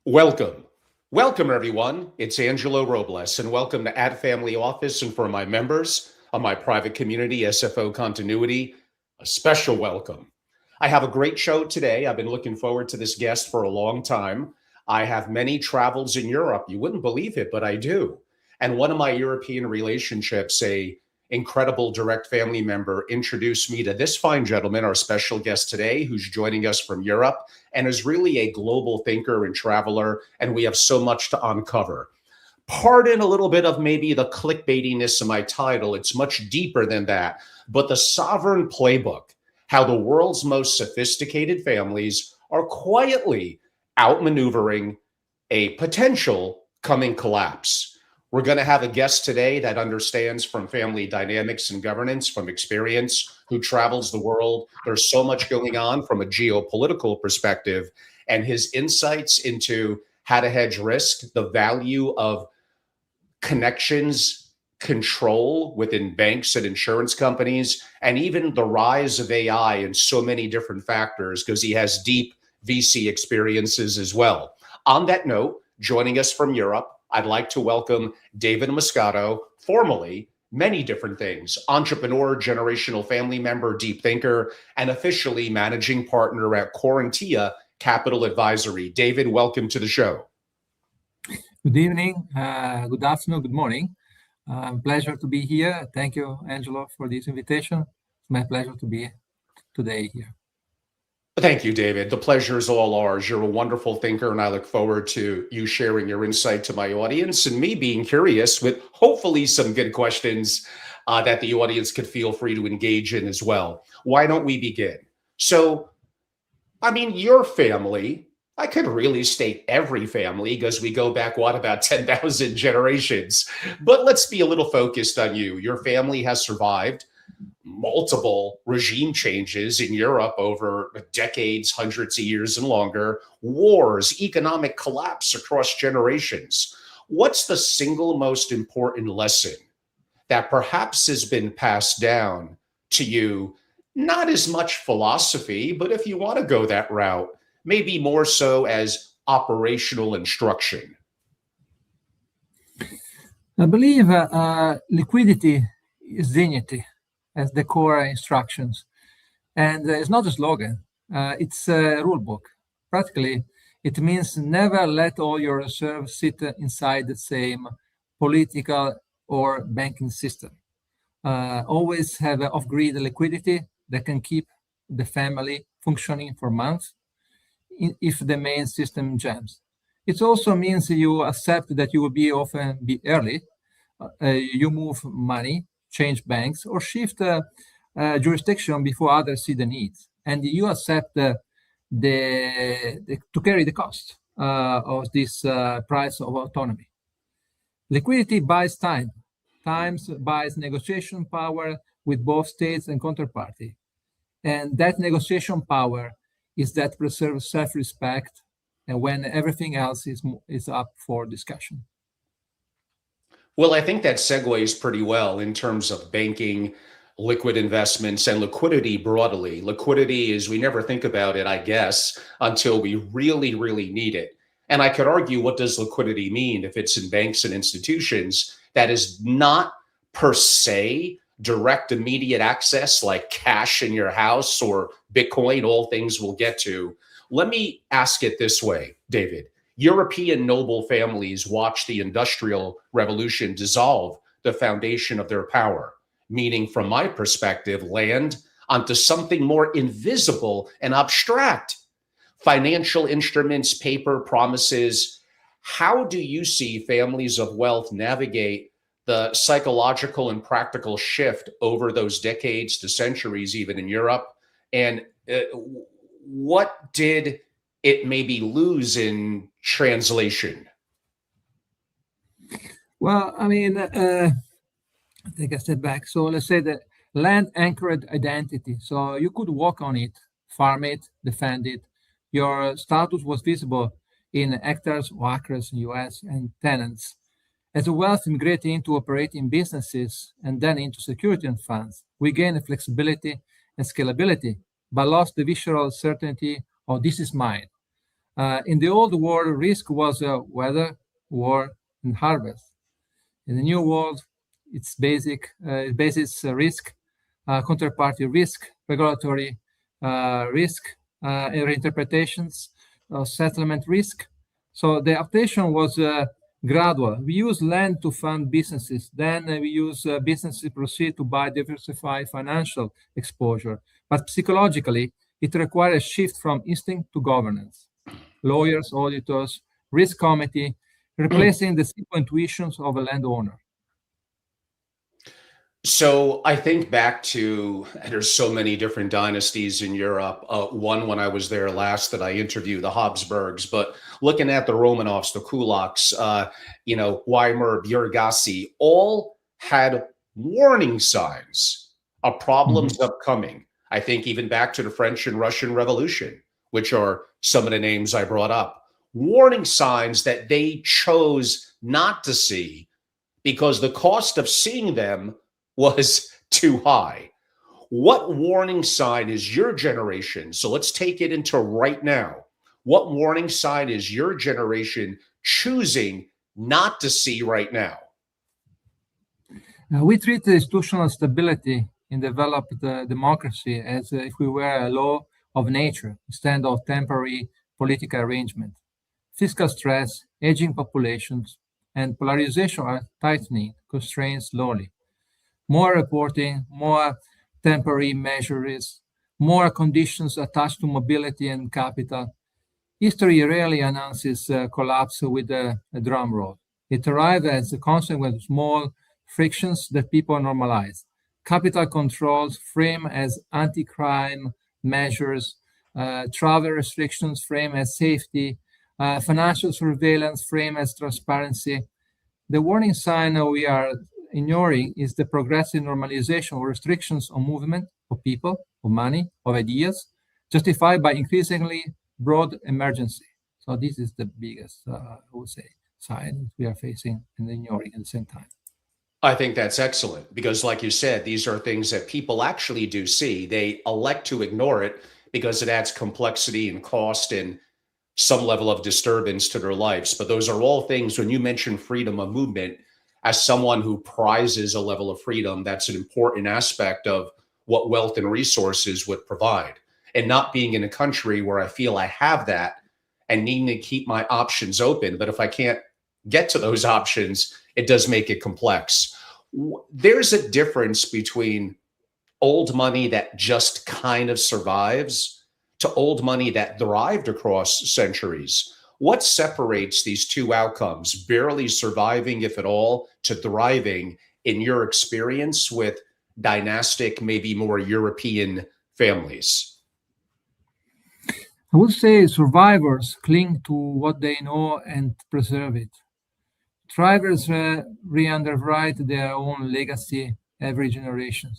Welcome. Welcome, everyone. It's Angelo Robles, and welcome to At Family Office. And for my members of my private community, SFO Continuity, a special welcome. I have a great show today. I've been looking forward to this guest for a long time. I have many travels in Europe. You wouldn't believe it, but I do. And one of my European relationships, a incredible direct family member, introduced me to this fine gentleman, our special guest today, who's joining us from Europe and is really a global thinker and traveler. And we have so much to uncover. Pardon a little bit of maybe the clickbaitiness of my title. It's much deeper than that. But the Sovereign Playbook, how the world's most sophisticated families are quietly outmaneuvering a potential coming collapse. We're going to have a guest today that understands from family dynamics and governance, from experience, who travels the world. There's so much going on from a geopolitical perspective, and his insights into how to hedge risk, the value of connections, control within banks and insurance companies, and even the rise of AI and so many different factors, because he has deep VC experiences as well. On that note, joining us from Europe, I'd like to welcome David Moscato, formerly many different things: entrepreneur, generational family member, deep thinker, and officially managing partner at Quarantia Capital Advisory. David, welcome to the show. Good evening, good afternoon, good morning. Pleasure to be here. Thank you, Angelo, for this invitation. It's my pleasure to be today here. Thank you, David. The pleasure is all ours. You're a wonderful thinker, and I look forward to you sharing your insight to my audience and me being curious with hopefully some good questions that the audience could feel free to engage in as well. Why don't we begin? So, your family, I could really state every family because we go back, about 10,000 generations. But let's be a little focused on you. Your family has survived multiple regime changes in Europe over decades, hundreds of years and longer, wars, economic collapse across generations. What's the single most important lesson that perhaps has been passed down to you? Not as much philosophy, but if you want to go that route, maybe more so as operational instruction. I believe liquidity is dignity as the core instructions. And it's not a slogan, it's a rule book. Practically, it means never let all your reserves sit inside the same political or banking system. Always have off-grid liquidity that can keep the family functioning for months if the main system jams. It also means you accept that you will often be early. You move money, change banks, or shift jurisdiction before others see the needs. And you accept to carry the cost of this price of autonomy. Liquidity buys time. Time buys negotiation power with both states and counterparty. And that negotiation power is that preserves self-respect and when everything else is up for discussion. Well, I think that segues pretty well in terms of banking, liquid investments, and liquidity broadly. Liquidity is, we never think about it, I guess, until we really, really need it. And I could argue, what does liquidity mean if it's in banks and institutions? That is not per se direct immediate access like cash in your house or Bitcoin, all things we'll get to. Let me ask it this way, David. European noble families watched the Industrial Revolution dissolve the foundation of their power, meaning, from my perspective, land onto something more invisible and abstract. Financial instruments, paper, promises. How do you see families of wealth navigate the psychological and practical shift over those decades to centuries, even in Europe? And what did it maybe lose in translation? Well, I take a step back. So let's say that land anchored identity. So you could walk on it, farm it, defend it. Your status was visible in hectares or acres in US and tenants. As wealth immigrated into operating businesses and then into security and funds, we gained flexibility and scalability, but lost the visual certainty of this is mine. In the old world, risk was weather, war, and harvest. In the new world, it's basis risk, counterparty risk, regulatory risk, reinterpretations, settlement risk. So the adaptation was gradual. We use land to fund businesses. Then we use businesses proceed to buy diversified financial exposure. But psychologically, it requires a shift from instinct to governance. Lawyers, auditors, risk committee, replacing the simple intuitions of a landowner. So I think back to, there's so many different dynasties in Europe. One when I was there last that I interviewed, the Habsburgs, but looking at the Romanovs, the kulaks, Weimar, bourgeoisie, all had warning signs of problems upcoming. I think even back to the French and Russian Revolution, which are some of the names I brought up. Warning signs that they chose not to see because the cost of seeing them was too high. What warning sign is your generation? So let's take it into right now. What warning sign is your generation choosing not to see right now? We treat the institutional stability in developed democracy as if we were a law of nature instead of temporary political arrangement. Fiscal stress, aging populations, and polarization are tightening constraints slowly. More reporting, more temporary measures, more conditions attached to mobility and capital. History rarely announces collapse with a drum roll. It arrives as a consequence of small frictions that people normalize. Capital controls frame as anti-crime measures, travel restrictions frame as safety, financial surveillance frame as transparency. The warning sign we are ignoring is the progressive normalization of restrictions on movement of people, of money, of ideas, justified by increasingly broad emergency. So this is the biggest, I would say, sign we are facing and ignoring at the same time. I think that's excellent because, like you said, these are things that people actually do see. They elect to ignore it because it adds complexity and cost and some level of disturbance to their lives. But those are all things, when you mention freedom of movement, as someone who prizes a level of freedom, that's an important aspect of what wealth and resources would provide. And not being in a country where I feel I have that and needing to keep my options open. But if I can't get to those options, it does make it complex. There's a difference between old money that just kind of survives to old money that thrived across centuries. What separates these two outcomes, barely surviving, if at all, to thriving, in your experience with dynastic, maybe more European families? I would say survivors cling to what they know and preserve it. Thrivers re-underwrite their own legacy every generation.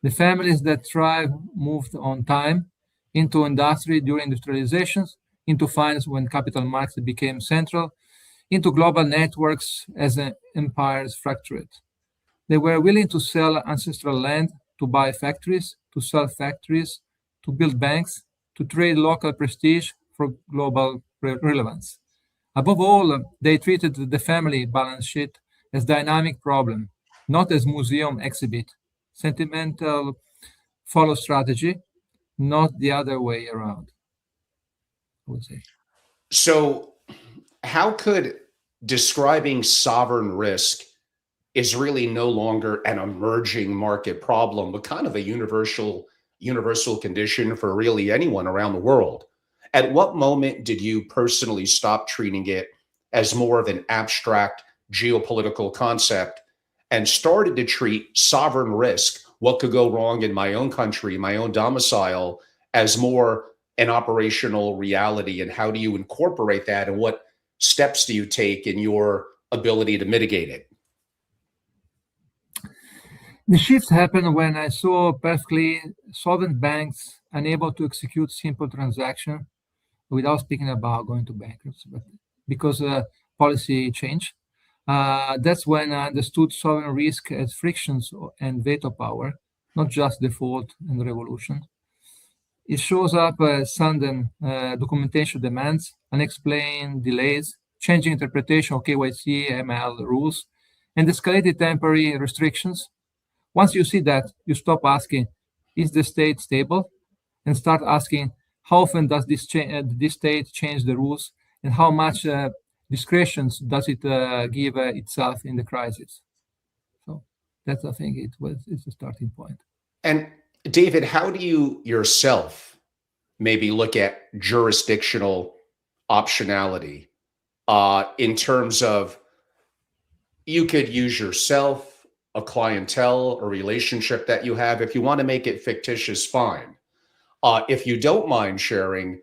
The families that thrive moved on time into industry during industrializations, into finance when capital markets became central, into global networks as empires fractured. They were willing to sell ancestral land, to buy factories, to sell factories, to build banks, to trade local prestige for global relevance. Above all, they treated the family balance sheet as dynamic problem, not as museum exhibit. Sentimental follow strategy, not the other way around, I would say. So, how could describing sovereign risk is really no longer an emerging market problem, but kind of a universal condition for really anyone around the world? At what moment did you personally stop treating it as more of an abstract geopolitical concept and started to treat sovereign risk, what could go wrong in my own country, my own domicile, as more an operational reality? And how do you incorporate that? And what steps do you take in your ability to mitigate it? The shift happened when I saw perfectly solvent banks unable to execute simple transactions without speaking about going to bankruptcy, but because policy change. That's when I understood sovereign risk as frictions and veto power, not just default and revolution. It shows up sudden documentation demands, unexplained delays, changing interpretation of KYC, ML rules, and escalated temporary restrictions. Once you see that, you stop asking, is the state stable? And start asking, how often does this state change the rules? And how much discretion does it give itself in the crisis? So that's, I think, it's a starting point. And David, how do you yourself maybe look at jurisdictional optionality in terms of you could use yourself, a clientele, a relationship that you have. If you want to make it fictitious, fine. If you don't mind sharing,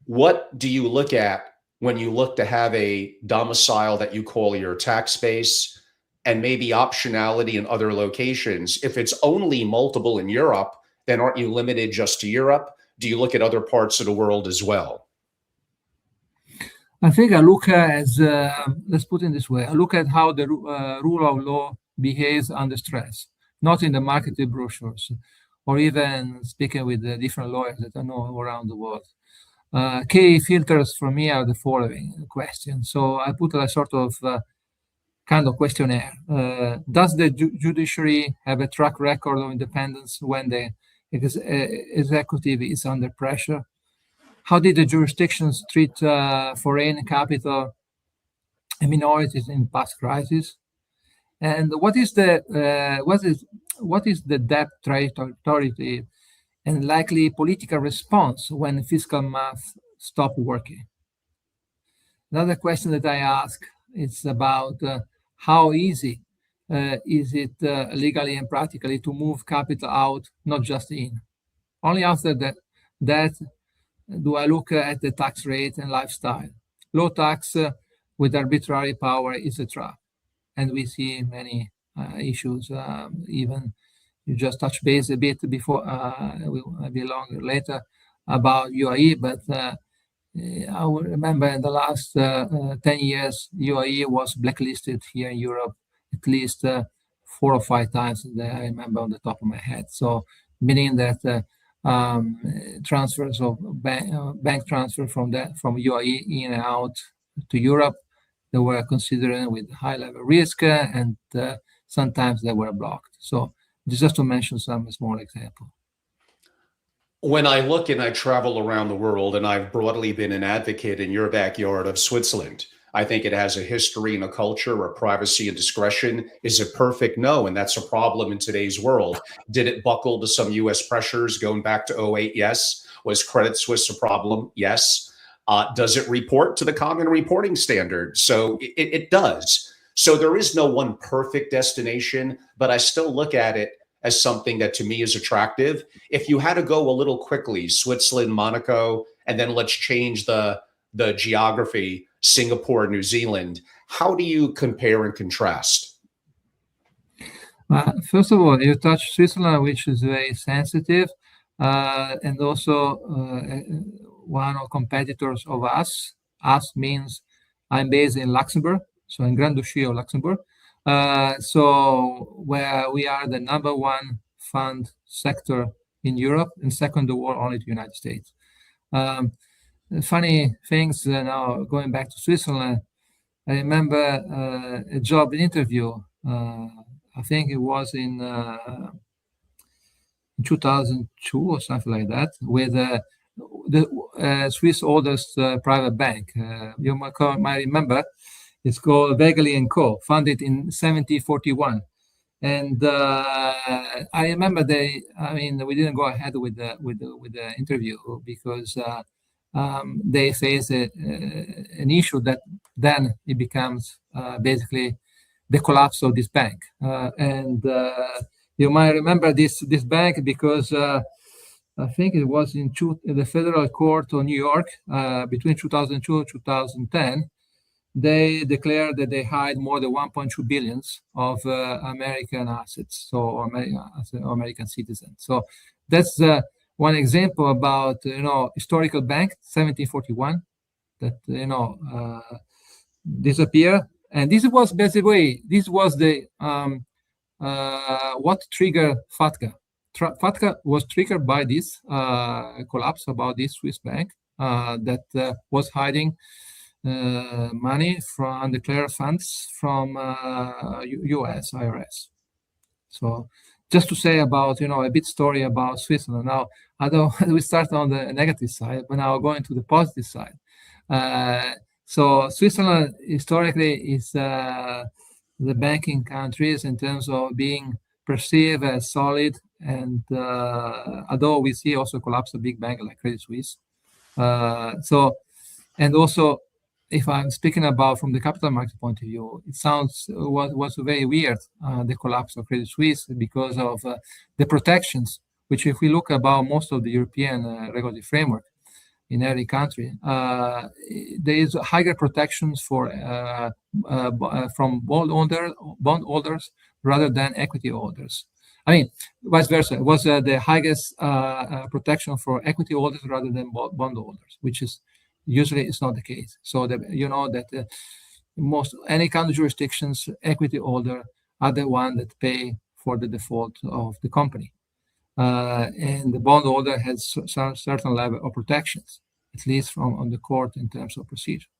what do you look at when you look to have a domicile that you call your tax base and maybe optionality in other locations? If it's only multiple in Europe, then aren't you limited just to Europe? Do you look at other parts of the world as well? I think I look at, let's put it this way, I look at how the rule of law behaves under stress, not in the marketed brochures, or even speaking with the different lawyers that I know around the world. Key filters for me are the following questions. So I put a sort of kind of questionnaire. Does the judiciary have a track record of independence when the executive is under pressure? How did the jurisdictions treat foreign capital and minorities in past crises? And what is the debt trajectory and likely political response when fiscal math stop working? Another question that I ask is about how easy is it legally and practically to move capital out, not just in. Only after that do I look at the tax rate and lifestyle. Low tax with arbitrary power is a trap. And we see many issues, even you just touched base a bit before, maybe longer later, about UAE, but I will remember in the last 10 years, UAE was blacklisted here in Europe at least 4 or 5 times that I remember on the top of my head. So meaning that transfers of bank transfer from UAE in and out to Europe, they were considered with high level risk, and sometimes they were blocked. So just to mention some small example. When I look and I travel around the world, and I've broadly been an advocate in your backyard of Switzerland, I think it has a history and a culture where privacy and discretion is a perfect no, and that's a problem in today's world. Did it buckle to some U.S. pressures going back to 2008? Yes. Was Credit Suisse a problem? Yes. Does it report to the common reporting standard? So it does. So there is no one perfect destination, but I still look at it as something that to me is attractive. If you had to go a little quickly, Switzerland, Monaco, and then let's change the geography, Singapore, New Zealand, how do you compare and contrast? First of all, you touch Switzerland, which is very sensitive, and also one of competitors of us. Us means I'm based in Luxembourg, so in Grand Duchy of Luxembourg. So where we are the #1 fund sector in Europe, and second the world only to the United States. Funny things now, going back to Switzerland, I remember a job interview, I think it was in 2002 or something like that, with the Swiss oldest private bank. You might remember, it's called Wegelin & Co., founded in 1741. And I remember we didn't go ahead with the interview because they face an issue that then it becomes basically the collapse of this bank. And you might remember this bank because I think it was in the Federal Court of New York between 2002 and 2010. They declared that they hide more than 1.2 billion of American assets, so American citizens. So that's one example about historical bank, 1741, that disappear. And this was basically the what triggered FATCA. FATCA was triggered by this collapse about this Swiss bank that was hiding money from undeclared funds from US IRS. So just to say about, a bit story about Switzerland. Now, although we start on the negative side, but now going to the positive side. So Switzerland historically is the banking countries in terms of being perceived as solid, and although we see also collapse of big bank like Credit Suisse. And also, if I'm speaking about from the capital market point of view, it was very weird, the collapse of Credit Suisse, because of the protections, which if we look about most of the European regulatory framework in every country, there is higher protections for from bondholders rather than equity holders. I mean, vice versa. It was the highest protection for equity holders rather than bondholders, which is usually it's not the case. So that that most any kind of jurisdictions, equity holder are the one that pay for the default of the company, and the bondholder has some certain level of protections, at least from on the court in terms of procedure.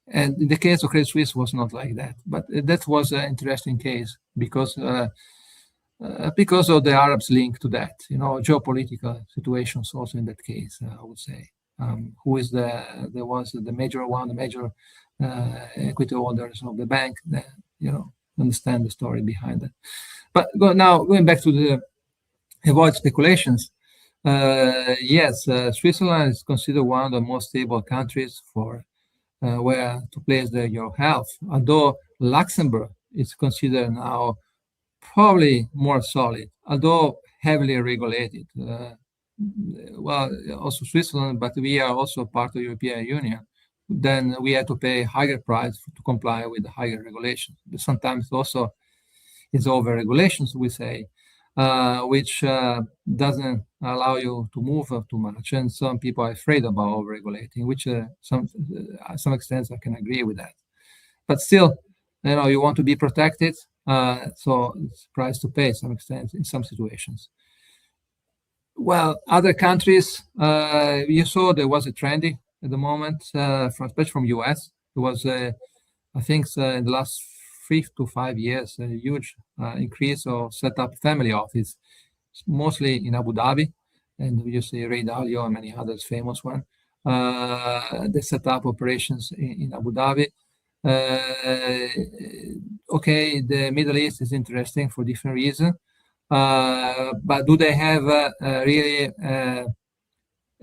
And in the case of Credit Suisse was not like that, but that was an interesting case because of the Arabs link to that, geopolitical situations also in that case, I would say. Who is the major equity holders of the bank, that, understand the story behind it. But now going back to the avoid speculations, yes, Switzerland is considered one of the most stable countries for where to place your health, although Luxembourg is considered now probably more solid, although heavily regulated. Well, also Switzerland, but we are also part of the European Union. Then we have to pay higher price to comply with the higher regulations. But sometimes also it's over regulations, we say, which doesn't allow you to move too much. And some people are afraid about over-regulating, which some extent I can agree with that. But still, you want to be protected, so it's a price to pay some extent in some situations. Well, other countries, you saw there was a trendy at the moment, especially from US. There was, I think, in the last 3 to 5 years, a huge increase of set up family office, mostly in Abu Dhabi, and you see Ray Dalio and many others famous one. They set up operations in Abu Dhabi. Okay, the Middle East is interesting for different reasons. But do they have really a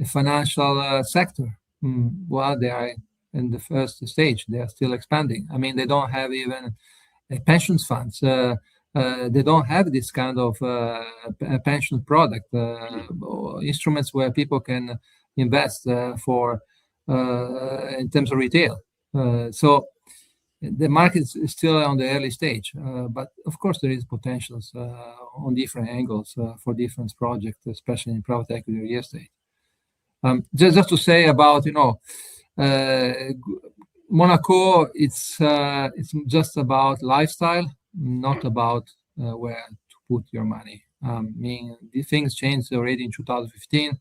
financial sector? Well, they are in the first stage. They are still expanding. I mean, they don't have even pensions funds. They don't have this kind of pension product or instruments where people can invest for in terms of retail. So the market is still on the early stage, but of course there is potentials on different angles for different projects, especially in private equity real estate. Just to say about Monaco, it's just about lifestyle, not about where to put your money. I mean, the things changed already in 2015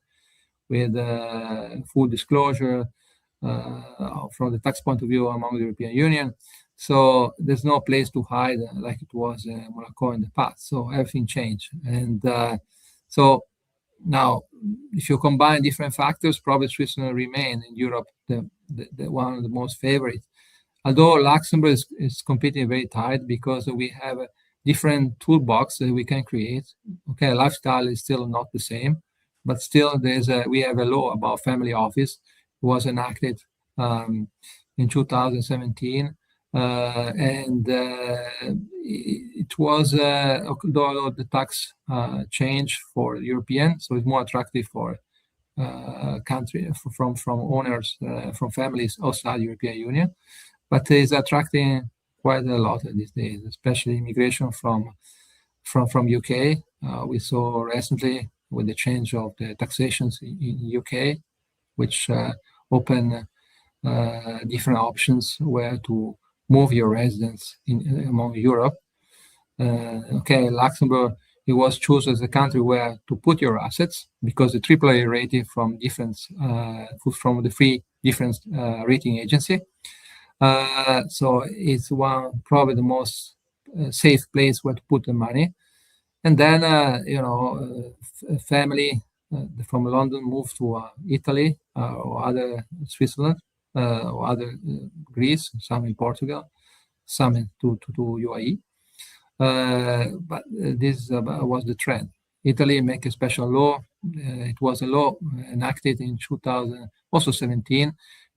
with full disclosure from the tax point of view among the European Union. So there's no place to hide like it was in Monaco in the past. So everything changed. And so now, if you combine different factors, probably Switzerland remain in Europe the one of the most favorite. Although Luxembourg is competing very tight because we have a different toolbox that we can create. Okay, lifestyle is still not the same, but still we have a law about family office. It was enacted in 2017, and it was although the tax change for European, so it's more attractive for country from owners from families outside European Union, but it's attracting quite a lot these days, especially immigration from UK. We saw recently with the change of the taxations in UK, which open different options where to move your residence among Europe. Okay, Luxembourg it was chosen as a country where to put your assets because the AAA rating from from the three different rating agency. So it's probably the most safe place where to put the money. And then a family from London moved to Italy or other Switzerland or other Greece, some in Portugal, some to UAE. But this was the trend. Italy make a special law. It was a law enacted in 2017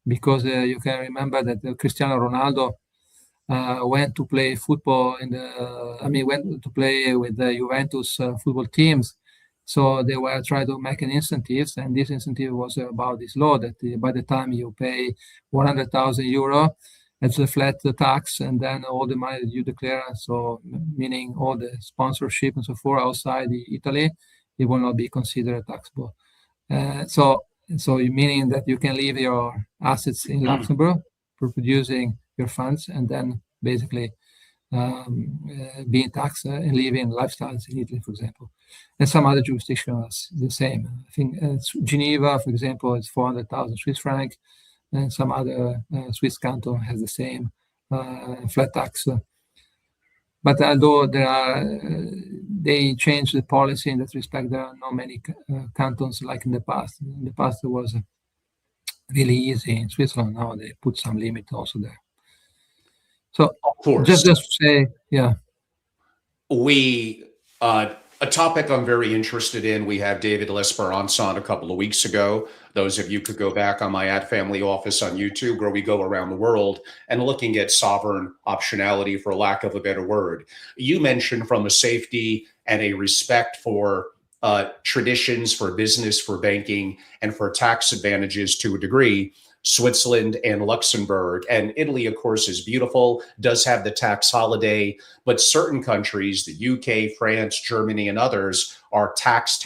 because you can remember that Cristiano Ronaldo went to play football went to play with the Juventus football teams. So they were trying to make an incentives, and this incentive was about this law that by the time you pay 100,000 euro, it's a flat tax, and then all the money that you declare, so meaning all the sponsorship and so forth outside Italy, it will not be considered taxable. So meaning that you can leave your assets in Luxembourg for producing your funds, and then basically being taxed and living lifestyles in Italy, for example. And some other jurisdictions the same. I think Geneva, for example, is 400,000 Swiss franc, and some other Swiss canton has the same flat tax. But although they changed the policy in that respect, there are not many cantons like in the past. In the past, it was really easy in Switzerland. Now they put some limit also there. So of course, just to say, yeah. A topic I'm very interested in, we had David L'Esperance on a couple of weeks ago. Those of you could go back on my @Family Office on YouTube, where we go around the world and looking at sovereign optionality, for lack of a better word. You mentioned from a safety and a respect for traditions, for business, for banking, and for tax advantages to a degree, Switzerland and Luxembourg. And Italy, of course, is beautiful, does have the tax holiday, but certain countries, the UK, France, Germany, and others, are tax.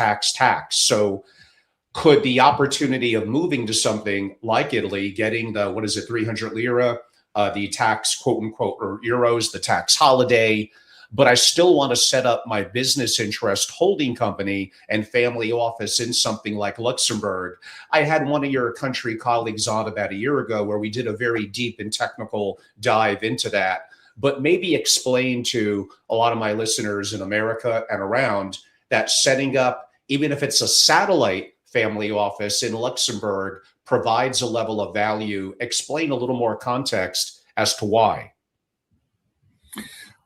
So could the opportunity of moving to something like Italy, getting the, 300 lira, the tax, quote unquote, or euros, the tax holiday, but I still want to set up my business interest holding company and family office in something like Luxembourg. I had one of your country colleagues on about a year ago where we did a very deep and technical dive into that, but maybe explain to a lot of my listeners in America and around that setting up, even if it's a satellite family office in Luxembourg, provides a level of value. Explain a little more context as to why.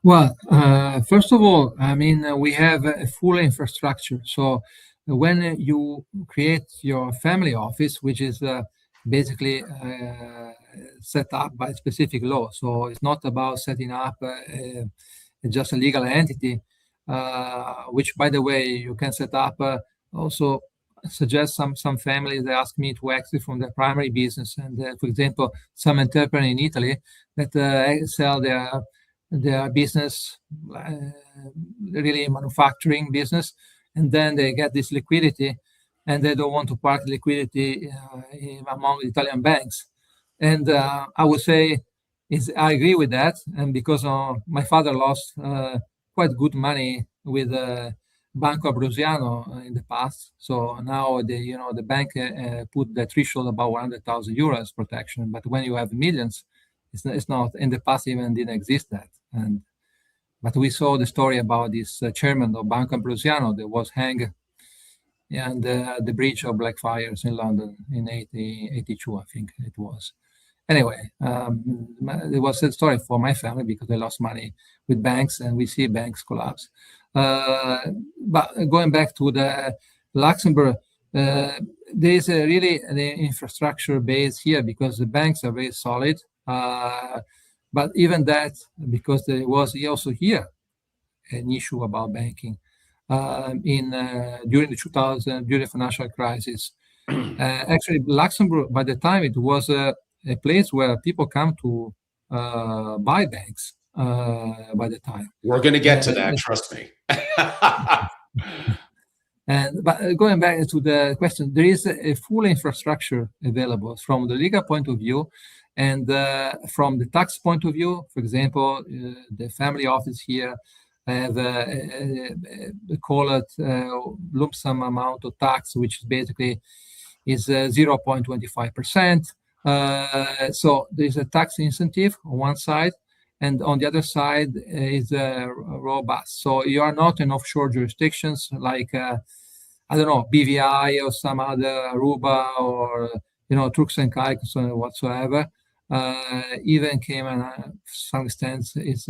Well, first of all, we have a full infrastructure. So when you create your family office, which is basically set up by specific law, so it's not about setting up just a legal entity, which, by the way, you can set up. Also, suggest some families, they ask me to exit from their primary business, and for example, some entrepreneur in Italy that sell their business, really manufacturing business, and then they get this liquidity, and they don't want to park liquidity among Italian banks. And I would say I agree with that, and because my father lost quite good money with Banco Abruzzano in the past, so now the bank put the threshold about 100,000 euros protection, but when you have millions, it's not. In the past, even didn't exist that. But we saw the story about this chairman of Banco Abruzzano that was hanged, and the breach of Blackfriars in London in 1882, I think it was. Anyway, it was a story for my family because they lost money with banks, and we see banks collapse. But going back to the Luxembourg, there is really an infrastructure base here because the banks are very solid. But even that, because there was also here an issue about banking during the financial crisis. Actually, Luxembourg, by the time, it was a place where people come to buy banks. By the time, we're going to get to that. Trust me. But going back to the question, there is a full infrastructure available from the legal point of view. And from the tax point of view, for example, the family office here have call it lump sum amount of tax, which basically is 0.25%. So there's a tax incentive on one side, and on the other side is robust. So you are not in offshore jurisdictions like I don't know, BVI or some other Aruba or Turks and Caicos or whatsoever. Even Cayman, to some extent, is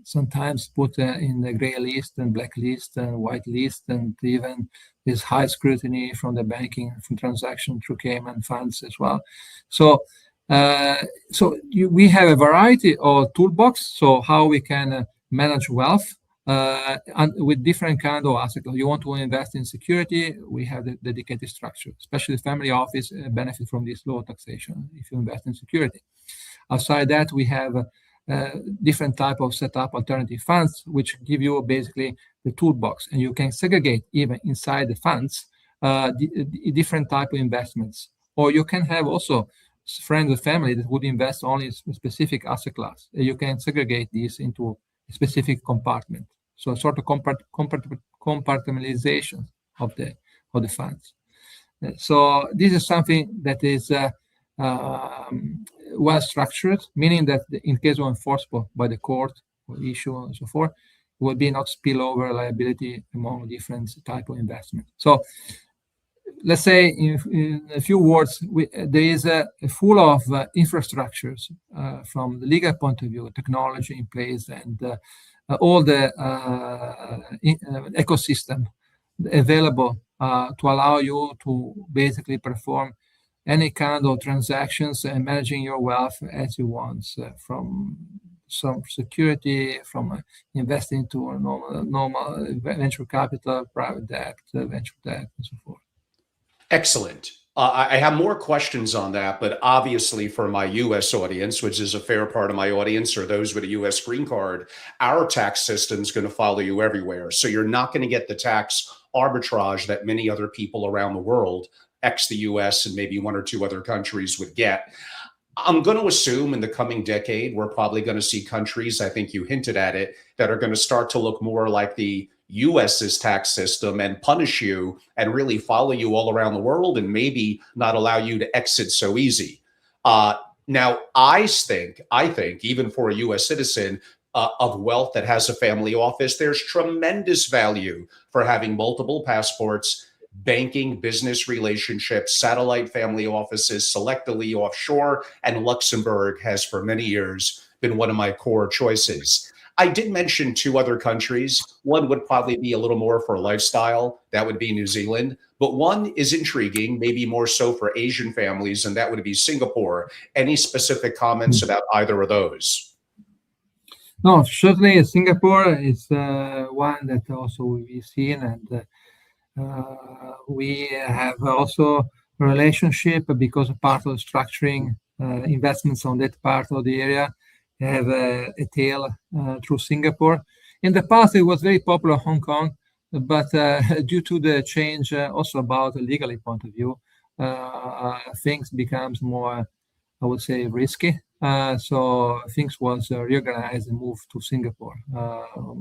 sometimes put in the gray list and black list and white list, and even there's high scrutiny from the banking from transaction through Cayman funds as well. So we have a variety of toolbox. So how we can manage wealth and with different kind of assets. You want to invest in security, we have the dedicated structure, especially the family office benefit from this low taxation if you invest in security. Outside that, we have different type of setup alternative funds, which give you basically the toolbox, and you can segregate even inside the funds different type of investments. Or you can have also friends and family that would invest only in a specific asset class. You can segregate these into a specific compartment. So sort of compartmentalization of the funds. So this is something that is well structured, meaning that in case of enforceable by the court or issue and so forth, it will be not spillover liability among different type of investment. So let's say in a few words, there is a full of infrastructures from the legal point of view, technology in place, and all the ecosystem available to allow you to basically perform any kind of transactions and managing your wealth as you want, from some security, from investing to normal venture capital, private debt, venture debt, and so forth. Excellent. I have more questions on that, but obviously for my U.S. audience, which is a fair part of my audience, or those with a U.S. green card, our tax system is going to follow you everywhere. So you're not going to get the tax arbitrage that many other people around the world, ex the U.S. and maybe one or two other countries, would get. I'm going to assume in the coming decade, we're probably going to see countries, I think you hinted at it, that are going to start to look more like the US's tax system and punish you and really follow you all around the world and maybe not allow you to exit so easy. Now, I think even for a US citizen of wealth that has a family office, there's tremendous value for having multiple passports, banking, business relationships, satellite family offices, selectively offshore, and Luxembourg has for many years been one of my core choices. I did mention two other countries. One would probably be a little more for lifestyle. That would be New Zealand. But one is intriguing, maybe more so for Asian families, and that would be Singapore. Any specific comments about either of those? No, certainly Singapore is one that also we've seen, and we have also a relationship because of part of structuring investments on that part of the area. Have a tail through Singapore. In the past, it was very popular in Hong Kong, but due to the change also about the legally point of view, things becomes more, I would say, risky. So things was reorganized and moved to Singapore.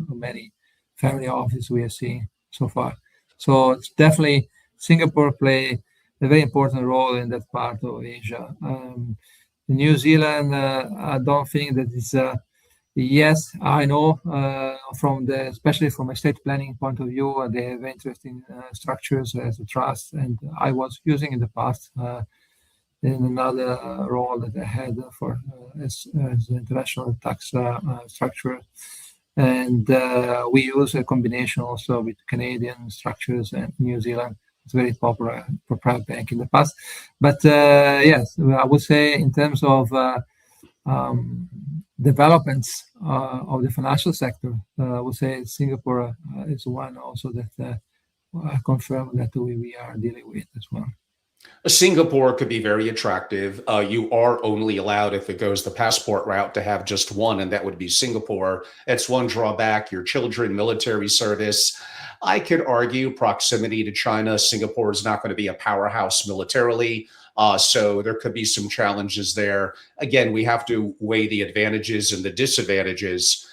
Many family offices we are seeing so far. So it's definitely Singapore play a very important role in that part of Asia. New Zealand, I don't think that is. Yes, I know especially from a estate planning point of view, they have interesting structures as a trust, and I was using in the past in another role that I had for as international tax structure, and we use a combination also with Canadian structures and New Zealand. It's very popular for private bank in the past, but yes, I would say in terms of developments of the financial sector, I would say Singapore is one also that I confirm that we are dealing with as well. Singapore could be very attractive. You are only allowed, if it goes the passport route, to have just one, and that would be Singapore. That's one drawback. Your children, military service. I could argue proximity to China. Singapore is not going to be a powerhouse militarily. So there could be some challenges there. Again, we have to weigh the advantages and the disadvantages.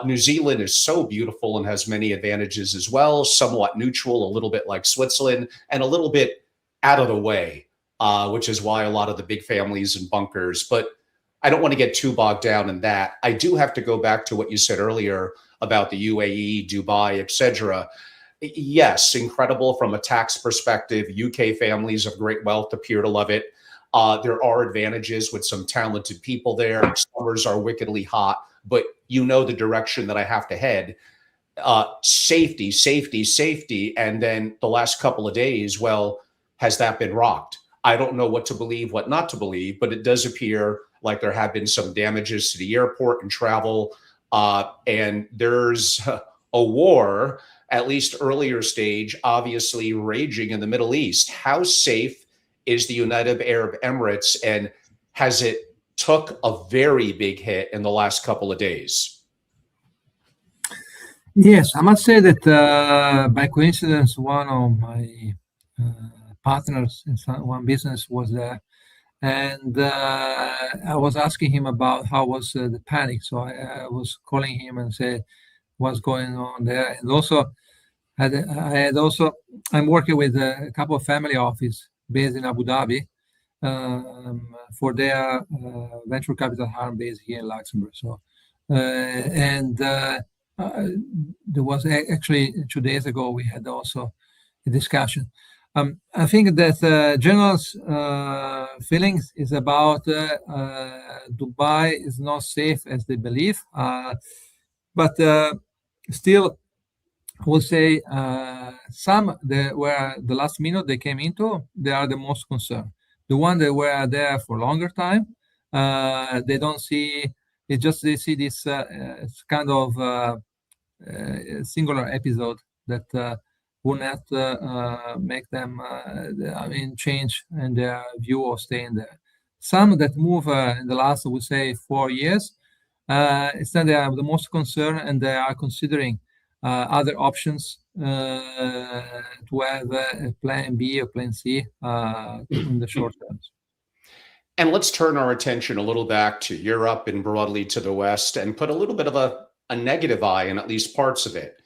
New Zealand is so beautiful and has many advantages as well, somewhat neutral, a little bit like Switzerland, and a little bit out of the way, which is why a lot of the big families and bunkers. But I don't want to get too bogged down in that. I do have to go back to what you said earlier about the UAE, Dubai, etc. Yes, incredible from a tax perspective. UK families of great wealth appear to love it. There are advantages with some talented people there. Summers are wickedly hot, but you know the direction that I have to head. Safety, safety, safety. And then the last couple of days, well, has that been rocked? I don't know what to believe, what not to believe, but it does appear like there have been some damages to the airport and travel. And there's a war, at least earlier stage, obviously raging in the Middle East. How safe is the United Arab Emirates, and has it took a very big hit in the last couple of days? Yes, I must say that by coincidence, one of my partners in one business was there, and I was asking him about how was the panic. So I was calling him and say what's going on there, and also I'm working with a couple of family office based in Abu Dhabi for their venture capital arm based here in Luxembourg. So there was actually 2 days ago we had also a discussion. I think that general's feelings is about Dubai is not safe as they believe, but still, I would say some where the last minute they came into, they are the most concerned. The one that were there for longer time, they don't see. They see this kind of singular episode that will not make them, change in their view of staying there. Some that move in the last, I would say, 4 years, instead they are the most concerned, and they are considering other options to have a plan B or plan C in the short term. And let's turn our attention a little back to Europe and broadly to the West and put a little bit of a negative eye in at least parts of it.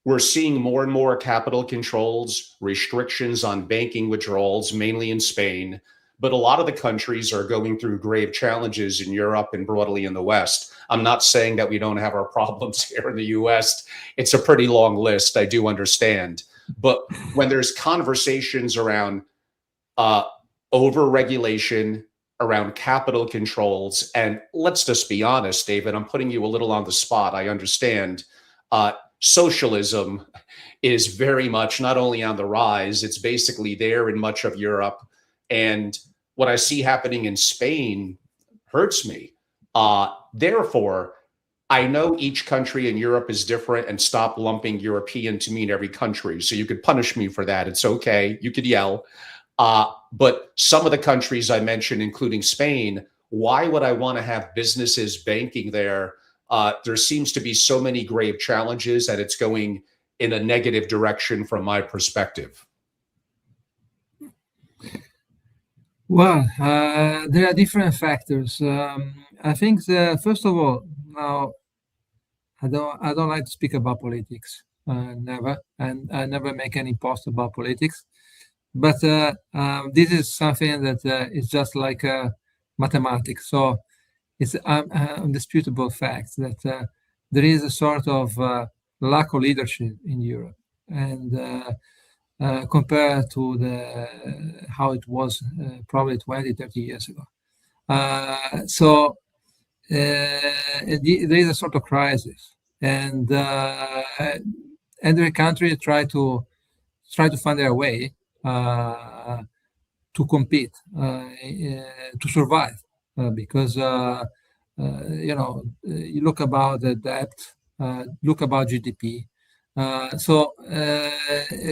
We're seeing more and more capital controls, restrictions on banking withdrawals, mainly in Spain. But a lot of the countries are going through grave challenges in Europe and broadly in the West. I'm not saying that we don't have our problems here in the US. It's a pretty long list, I do understand. But when there's conversations around over-regulation, around capital controls, and let's just be honest, David, I'm putting you a little on the spot, I understand. Socialism is very much not only on the rise, it's basically there in much of Europe. And what I see happening in Spain hurts me. Therefore, I know each country in Europe is different, and stop lumping European to mean every country. So you could punish me for that. It's okay. You could yell. But some of the countries I mentioned, including Spain, why would I want to have businesses banking there? There seems to be so many grave challenges that it's going in a negative direction from my perspective. Well, there are different factors. I think first of all, now I don't like to speak about politics, never, and I never make any post about politics. But this is something that is just like mathematics. So it's undisputable fact that there is a sort of lack of leadership in Europe, and compared to how it was probably 20, 30 years ago. So there is a sort of crisis, and every country try to find their way to compete, to survive, because you look about the debt, look about GDP. So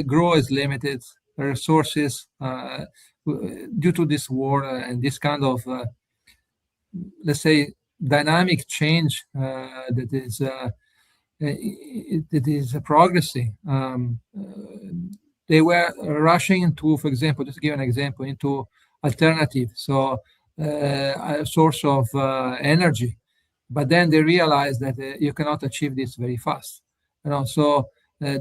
growth is limited, resources due to this war and this kind of, let's say, dynamic change that is it is progressing. They were rushing into, for example, just to give an example, into alternative, so a source of energy. But then they realized that you cannot achieve this very fast. So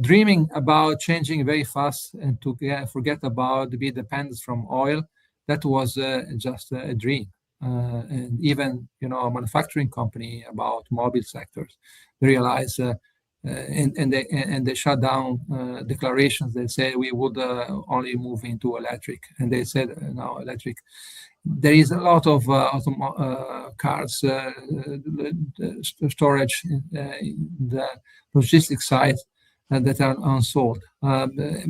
dreaming about changing very fast and to forget about the dependence from oil, that was just a dream. And even a manufacturing company about mobile sectors, they realized and they shut down declarations. They said we would only move into electric, and they said now electric. There is a lot of cars storage in the logistics side that are unsold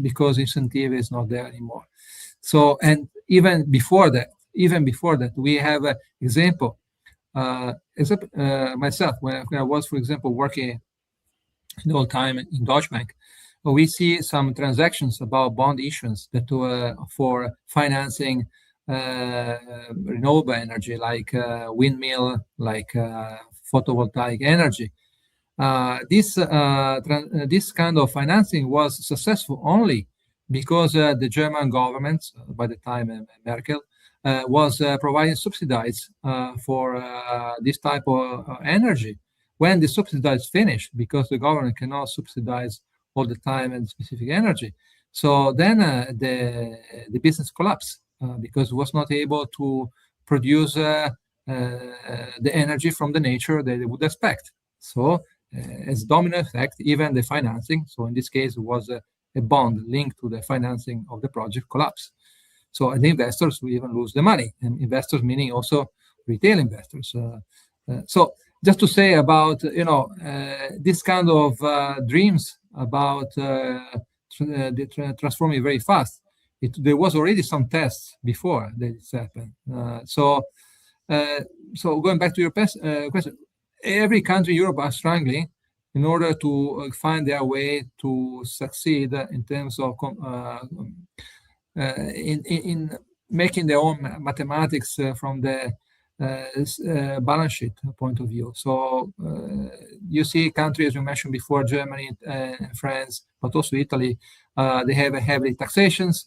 because incentive is not there anymore. So, and even before that, we have an example. Myself, when I was, for example, working the whole time in Deutsche Bank, we see some transactions about bond issuance that were for financing renewable energy, like windmill, like photovoltaic energy. This kind of financing was successful only because the German government, by the time Merkel, was providing subsidies for this type of energy. When the subsidies finished, because the government cannot subsidize all the time and specific energy, so then the business collapsed because it was not able to produce the energy from the nature that they would expect. So as domino effect, even the financing, so in this case it was a bond linked to the financing of the project, collapsed. So the investors will even lose the money, and investors meaning also retail investors. So just to say about this kind of dreams about transforming very fast. There was already some tests before that it's happened. So going back to your question, every country in Europe are struggling in order to find their way to succeed in terms of in making their own mathematics from the balance sheet point of view. So you see countries, as you mentioned before, Germany, France, but also Italy, they have a heavy taxations.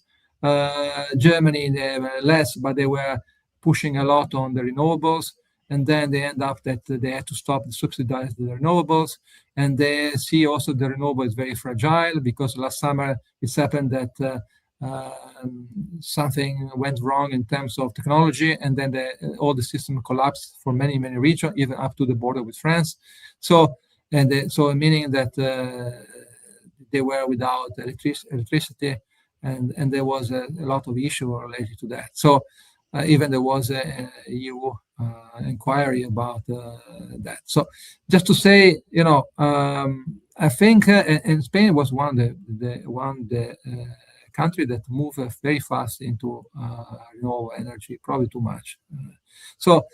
Germany, they have less, but they were pushing a lot on the renewables. And then they end up that they had to stop the subsidize the renewables. And they see also the renewable is very fragile because last summer it's happened that something went wrong in terms of technology, and then all the system collapsed for many regions, even up to the border with France. So meaning that they were without electricity, and there was a lot of issue related to that. So even there was a EU inquiry about that. So just to say, I think and Spain was one the country that moved very fast into renewable energy, probably too much. So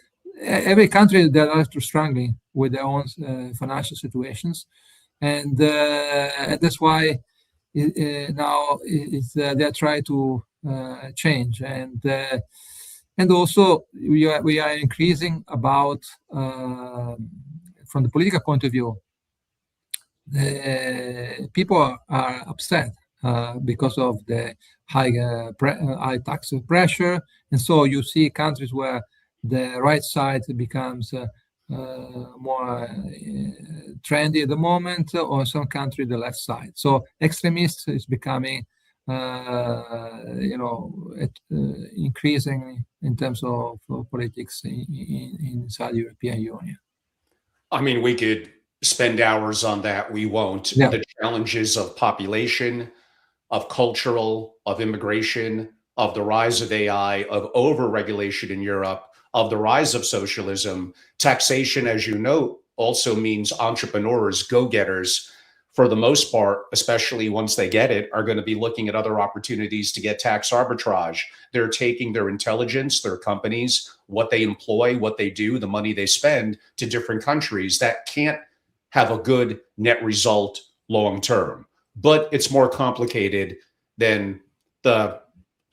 every country that are struggling with their own financial situations, and that's why now they're trying to change, and also we are increasing about from the political point of view. People are upset because of the high tax pressure, and so you see countries where the right side becomes more trendy at the moment, or some country the left side. So extremist is becoming, increasing in terms of politics inside the European Union. I mean, we could spend hours on that. We won't. Yeah. The challenges of population, of cultural, of immigration, of the rise of AI, of over-regulation in Europe, of the rise of socialism. Taxation, as you know, also means entrepreneurs, go-getters, for the most part, especially once they get it, are going to be looking at other opportunities to get tax arbitrage. They're taking their intelligence, their companies, what they employ, what they do, the money they spend to different countries that can't have a good net result long term. But it's more complicated than the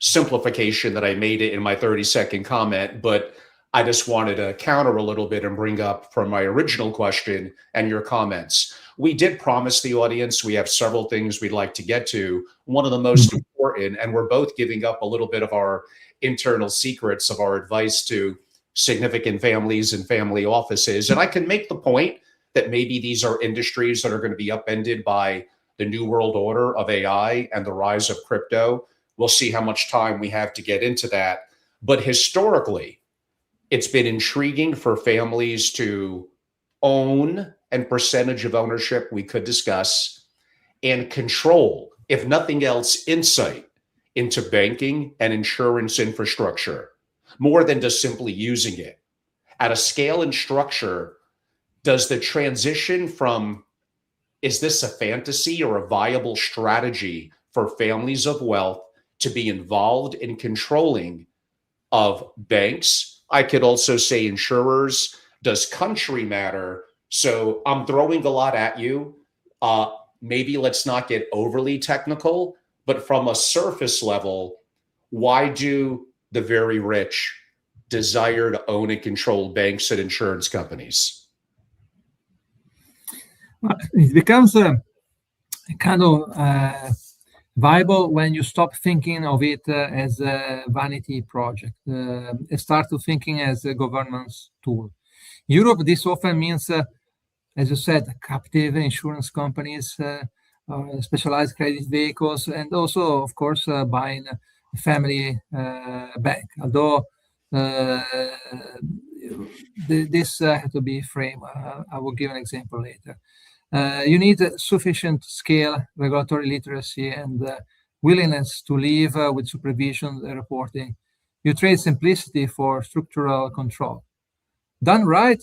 simplification that I made it in my 30-second comment. But I just wanted to counter a little bit and bring up from my original question and your comments. We did promise the audience we have several things we'd like to get to. One of the most important, and we're both giving up a little bit of our internal secrets of our advice to significant families and family offices. And I can make the point that maybe these are industries that are going to be upended by the new world order of AI and the rise of crypto. We'll see how much time we have to get into that. But historically, it's been intriguing for families to own, and percentage of ownership we could discuss, and control, if nothing else, insight into banking and insurance infrastructure, more than just simply using it. At a scale and structure, does the transition from, is this a fantasy or a viable strategy for families of wealth to be involved in controlling of banks? I could also say insurers. Does country matter? So I'm throwing a lot at you. Maybe let's not get overly technical, but from a surface level, why do the very rich desire to own and control banks and insurance companies? It becomes a kind of viable when you stop thinking of it as a vanity project and start to thinking as a governance tool. In Europe, this often means, as you said, captive insurance companies, specialized credit vehicles, and also, of course, buying a family bank. Although this has to be framed. I will give an example later. You need sufficient scale, regulatory literacy, and willingness to live with supervision and reporting. You trade simplicity for structural control. Done right,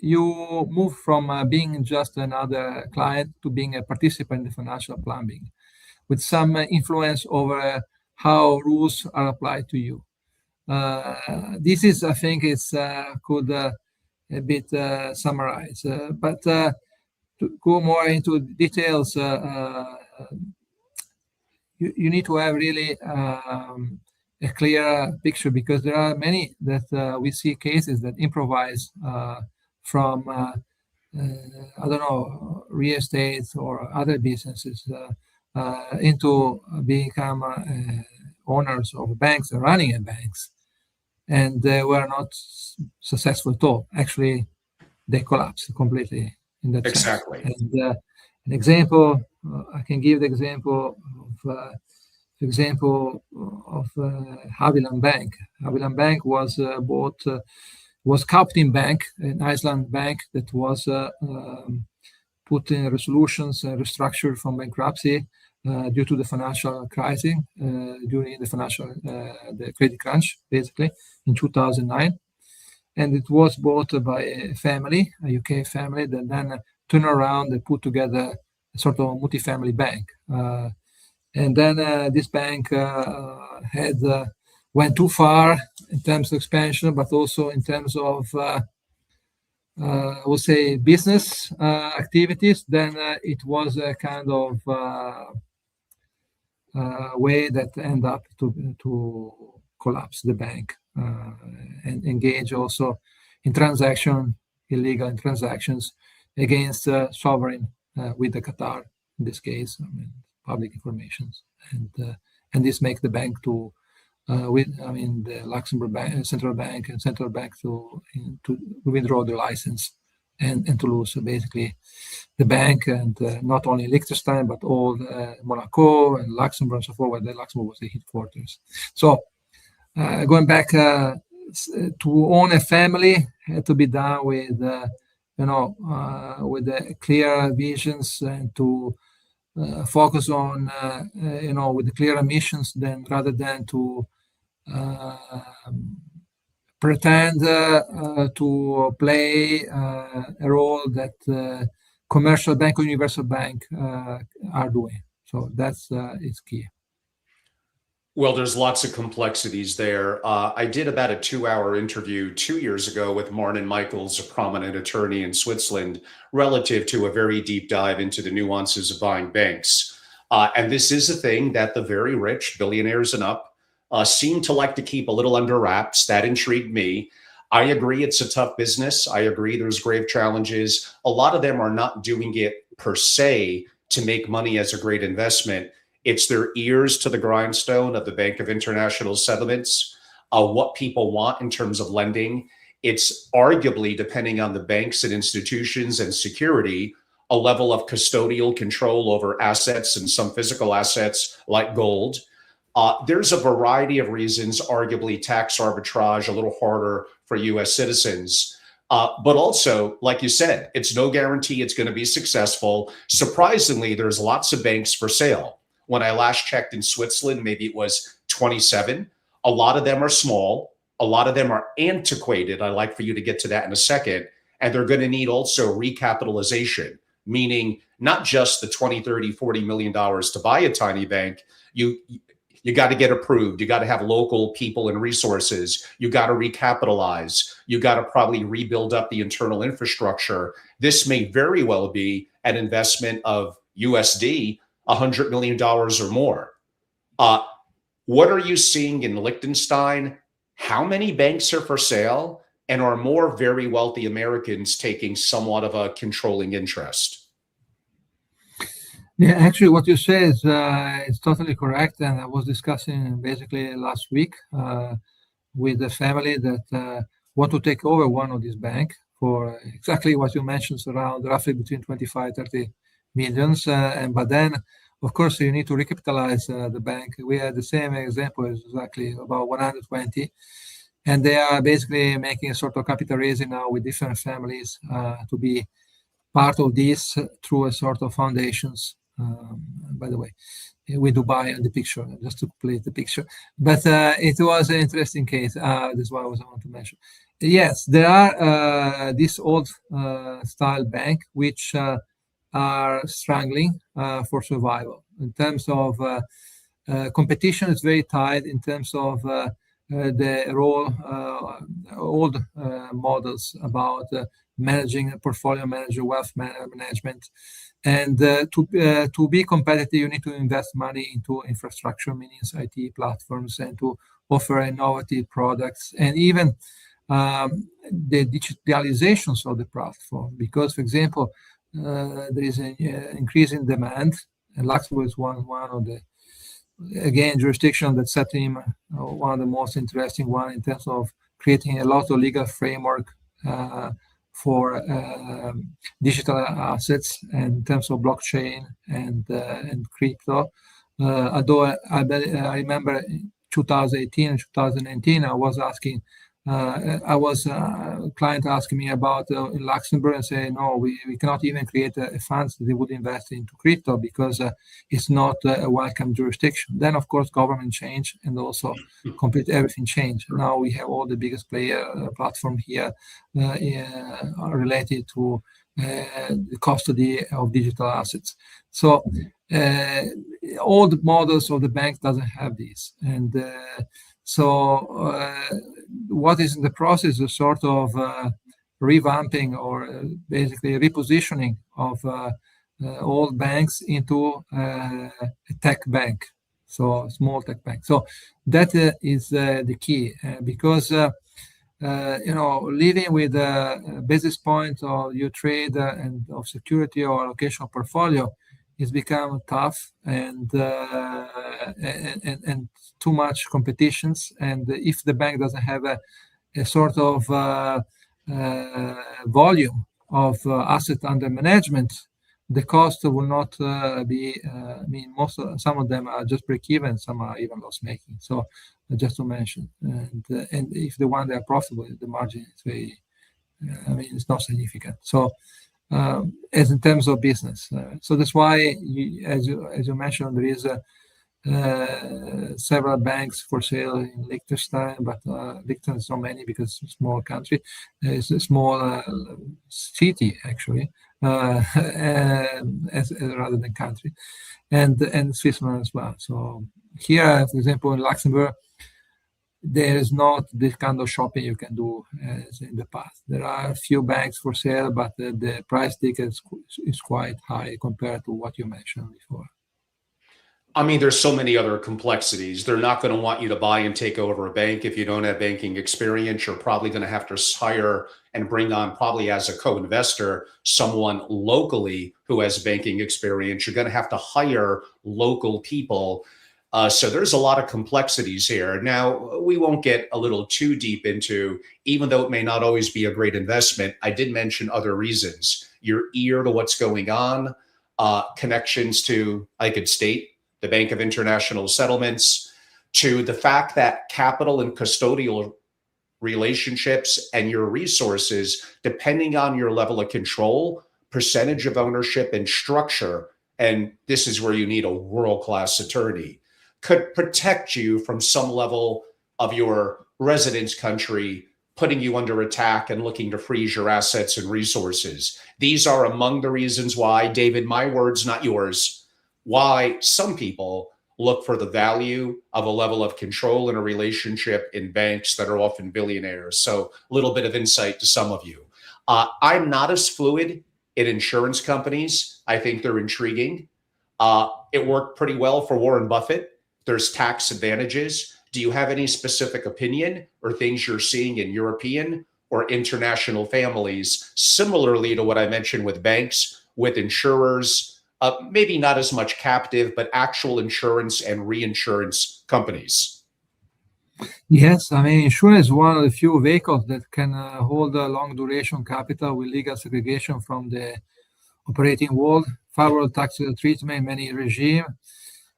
you move from being just another client to being a participant in financial plumbing, with some influence over how rules are applied to you. This is, I think, could a bit summarize, but to go more into details, you need to have really a clear picture, because there are many that we see cases that improvise from, I don't know, real estate or other businesses into become owners of banks and running banks. And they were not successful at all. Actually, they collapsed completely in that Exactly. sense. And an example, I can give the example of Haviland Bank. Haviland Bank was was Kaupthing Bank, an Iceland bank that was put in resolutions and restructured from bankruptcy due to the financial crisis during the credit crunch, basically in 2009. And it was bought by a family, a UK family, that then turned around and put together a sort of multi-family bank. And then this bank went too far in terms of expansion, but also in terms of, I would say, business activities. Then it was a kind of way that ended up to collapse the bank and engage also in illegal transactions against sovereign with the Qatar, in this case, public information. And this makes the bank the Luxembourg bank, central bank to withdraw the license and to lose basically the bank, and not only Liechtenstein but all Monaco and Luxembourg and so forth, where the Luxembourg was the headquarters. So going back to own a family had to be done with with clear visions, and to focus on with the clear missions, then rather than to pretend to play a role that commercial bank or universal bank are doing. So that's is key. Well, there's lots of complexities there. I did about a 2-hour interview 2 years ago with Martin Michaels, a prominent attorney in Switzerland, relative to a very deep dive into the nuances of buying banks. And this is a thing that the very rich, billionaires and up, seem to like to keep a little under wraps. That intrigued me. I agree it's a tough business. I agree there's grave challenges. A lot of them are not doing it per se to make money as a great investment. It's their ears to the grindstone of the Bank of International Settlements, what people want in terms of lending. It's arguably, depending on the banks and institutions and security, a level of custodial control over assets and some physical assets like gold. There's a variety of reasons, arguably tax arbitrage, a little harder for US citizens. But also, like you said, it's no guarantee it's going to be successful. Surprisingly, there's lots of banks for sale. When I last checked in Switzerland, maybe it was 27. A lot of them are small. A lot of them are antiquated. I'd like for you to get to that in a second. And they're going to need also recapitalization, meaning not just the 20, 30, $40 million to buy a tiny bank. You got to get approved. You got to have local people and resources. You got to recapitalize. You got to probably rebuild up the internal infrastructure. This may very well be an investment of USD, $100 million or more. What are you seeing in Liechtenstein? How many banks are for sale? And are more very wealthy Americans taking somewhat of a controlling interest? Yeah, actually, what you say is totally correct. And I was discussing basically last week with a family that want to take over one of these banks for exactly what you mentioned, around roughly between 25, 30 millions. But then, of course, you need to recapitalize the bank. We had the same example, exactly about 120. And they are basically making a sort of capital raising now with different families to be part of this through a sort of foundations. By the way, with Dubai and the picture, just to complete the picture. But it was an interesting case. That's why I want to mention. Yes, there are this old style bank which are struggling for survival. In terms of competition, is very tight in terms of the role, old models about managing a portfolio manager, wealth management. And to be competitive, you need to invest money into infrastructure, meaning IT platforms, and to offer innovative products, and even the digitalizations of the platform. Because, for example, there is an increasing demand, and Luxembourg is one of the, again, jurisdiction that set him one of the most interesting one in terms of creating a lot of legal framework for digital assets and in terms of blockchain and crypto. Although I remember 2018 and 2019, I was asking, a client asking me about in Luxembourg and say, no, we cannot even create a fund that they would invest into crypto because it's not a welcome jurisdiction. Then, of course, government change and also complete everything changed. Now we have all the biggest player platform here related to the custody of digital assets. So all the models of the bank doesn't have this. And what is in the process is a sort of revamping or basically repositioning of old banks into a tech bank, so a small tech bank. So that is the key because living with a basis point of your trade and of security or allocation of portfolio is become tough and too much competitions. And if the bank doesn't have a sort of volume of asset under management, the cost will not be. Some of them are just break even, some are even loss making. So just to mention, and if the one they are profitable, the margin is very. It's not significant. So. As in terms of business, so that's why, as you mentioned, there is several banks for sale in Liechtenstein, but Liechtenstein is not many because it's a small country. It's a small city actually, rather than country, and Switzerland as well. So here, for example, in Luxembourg, there is not this kind of shopping you can do as in the past. There are a few banks for sale, but the price ticket is quite high compared to what you mentioned before. I mean, there's so many other complexities. They're not going to want you to buy and take over a bank if you don't have banking experience. You're probably going to have to hire and bring on, probably as a co-investor, someone locally who has banking experience. You're going to have to hire local people. So there's a lot of complexities here. Now, we won't get a little too deep into, even though it may not always be a great investment, I did mention other reasons. Your ear to what's going on, connections to, I could state, the Bank of International Settlements, to the fact that capital and custodial relationships and your resources, depending on your level of control, percentage of ownership, and structure, and this is where you need a world-class attorney, could protect you from some level of your residence country putting you under attack and looking to freeze your assets and resources. These are among the reasons why, David, my words, not yours, why some people look for the value of a level of control in a relationship in banks that are often billionaires. So a little bit of insight to some of you. I'm not as fluid in insurance companies. I think they're intriguing. It worked pretty well for Warren Buffett. There's tax advantages. Do you have any specific opinion or things you're seeing in European or international families, similarly to what I mentioned with banks, with insurers, maybe not as much captive, but actual insurance and reinsurance companies? Yes, I mean, insurance is one of the few vehicles that can hold a long duration capital with legal segregation from the operating world, favorable tax treatment in many regimes,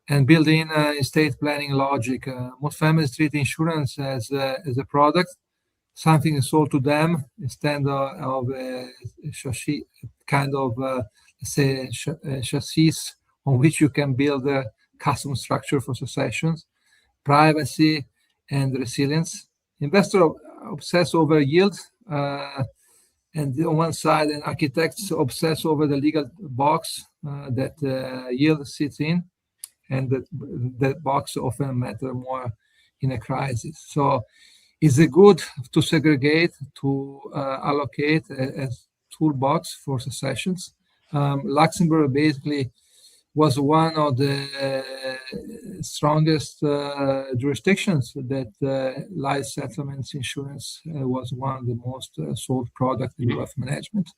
and built in estate planning logic. Most families treat insurance as a product, something is sold to them instead of a chassis, kind of, let's say, chassis on which you can build a custom structure for successions, privacy, and resilience. Investors obsess over yield, and on one side, and architects obsess over the legal box that yield sits in, and that box often matter more in a crisis. So is it good to segregate, to allocate a toolbox for successions? Luxembourg basically was one of the strongest jurisdictions that life settlements insurance was one of the most sold products in wealth management.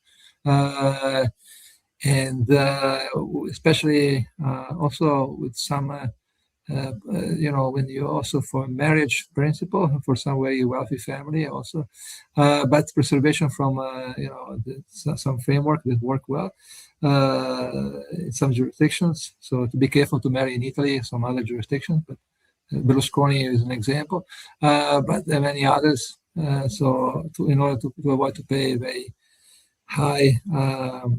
And especially also with some when you also for marriage principle for some very wealthy family also, but preservation from some framework that work well in some jurisdictions. So to be careful to marry in Italy, some other jurisdictions, but Berlusconi is an example, but there are many others. In order to avoid to pay a very high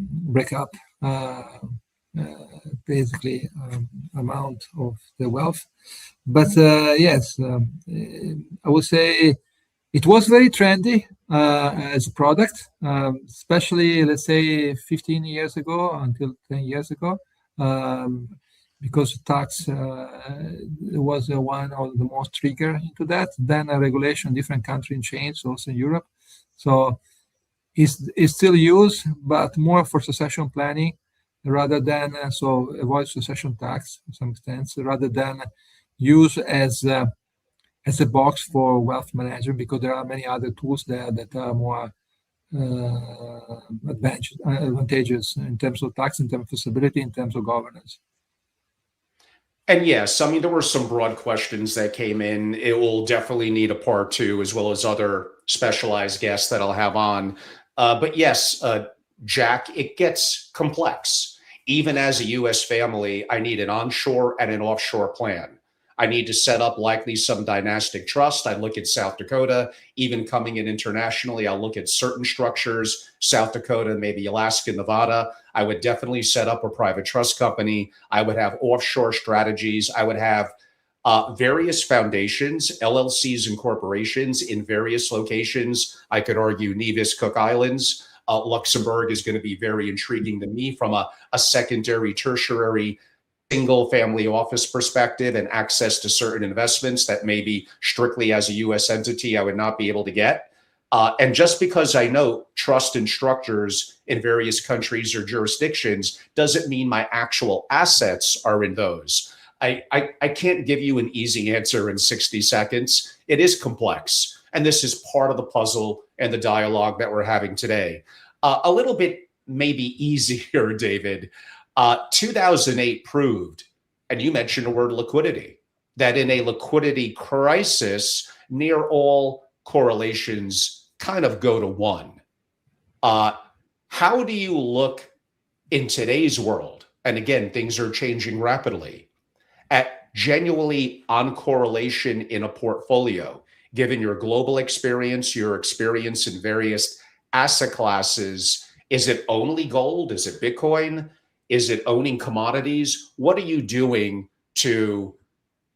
breakup. Basically amount of the wealth. But yes, I would say it was very trendy as a product, especially, let's say, 15 years ago until 10 years ago, because tax was one of the most trigger into that. Then a regulation, different country changed, also in Europe. So it's still used, but more for succession planning, rather than so avoid succession tax to some extent, rather than use as a box for wealth management, because there are many other tools there that are more advantageous in terms of tax, in terms of feasibility, in terms of governance. And yes, I mean, there were some broad questions that came in. It will definitely need a part two, as well as other specialized guests that I'll have on. But yes, Jack, it gets complex. Even as a U.S. family, I need an onshore and an offshore plan. I need to set up likely some dynastic trust. I look at South Dakota. Even coming in internationally, I'll look at certain structures, South Dakota, maybe Alaska, Nevada. I would definitely set up a private trust company. I would have offshore strategies. I would have various foundations, LLCs and corporations in various locations. I could argue Nevis, Cook Islands. Luxembourg is going to be very intriguing to me from a secondary, tertiary, single family office perspective, and access to certain investments that maybe strictly as a U.S. entity I would not be able to get. And just because I know trust and structures in various countries or jurisdictions doesn't mean my actual assets are in those. I can't give you an easy answer in 60 seconds. It is complex. And this is part of the puzzle and the dialogue that we're having today. A little bit maybe easier, David. 2008 proved, and you mentioned the word liquidity, that in a liquidity crisis, near all correlations kind of go to one. How do you look in today's world? And again, things are changing rapidly, at genuinely on correlation in a portfolio, given your global experience, your experience in various asset classes. Is it only gold? Is it Bitcoin? Is it owning commodities? What are you doing to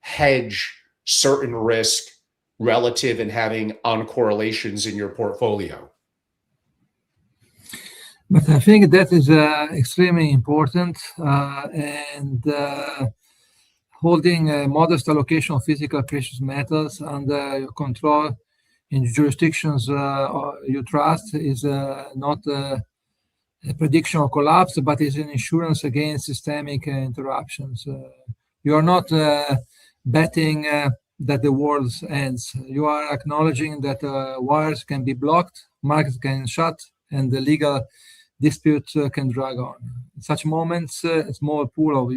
hedge certain risk relative and having on correlations in your portfolio? But I think that is extremely important, and holding a modest allocation of physical precious metals under your control in jurisdictions you trust is not a prediction of collapse, but is an insurance against systemic interruptions. You are not betting that the world ends. You are acknowledging that wires can be blocked, markets can shut, and the legal dispute can drag on. In such moments, a small pool of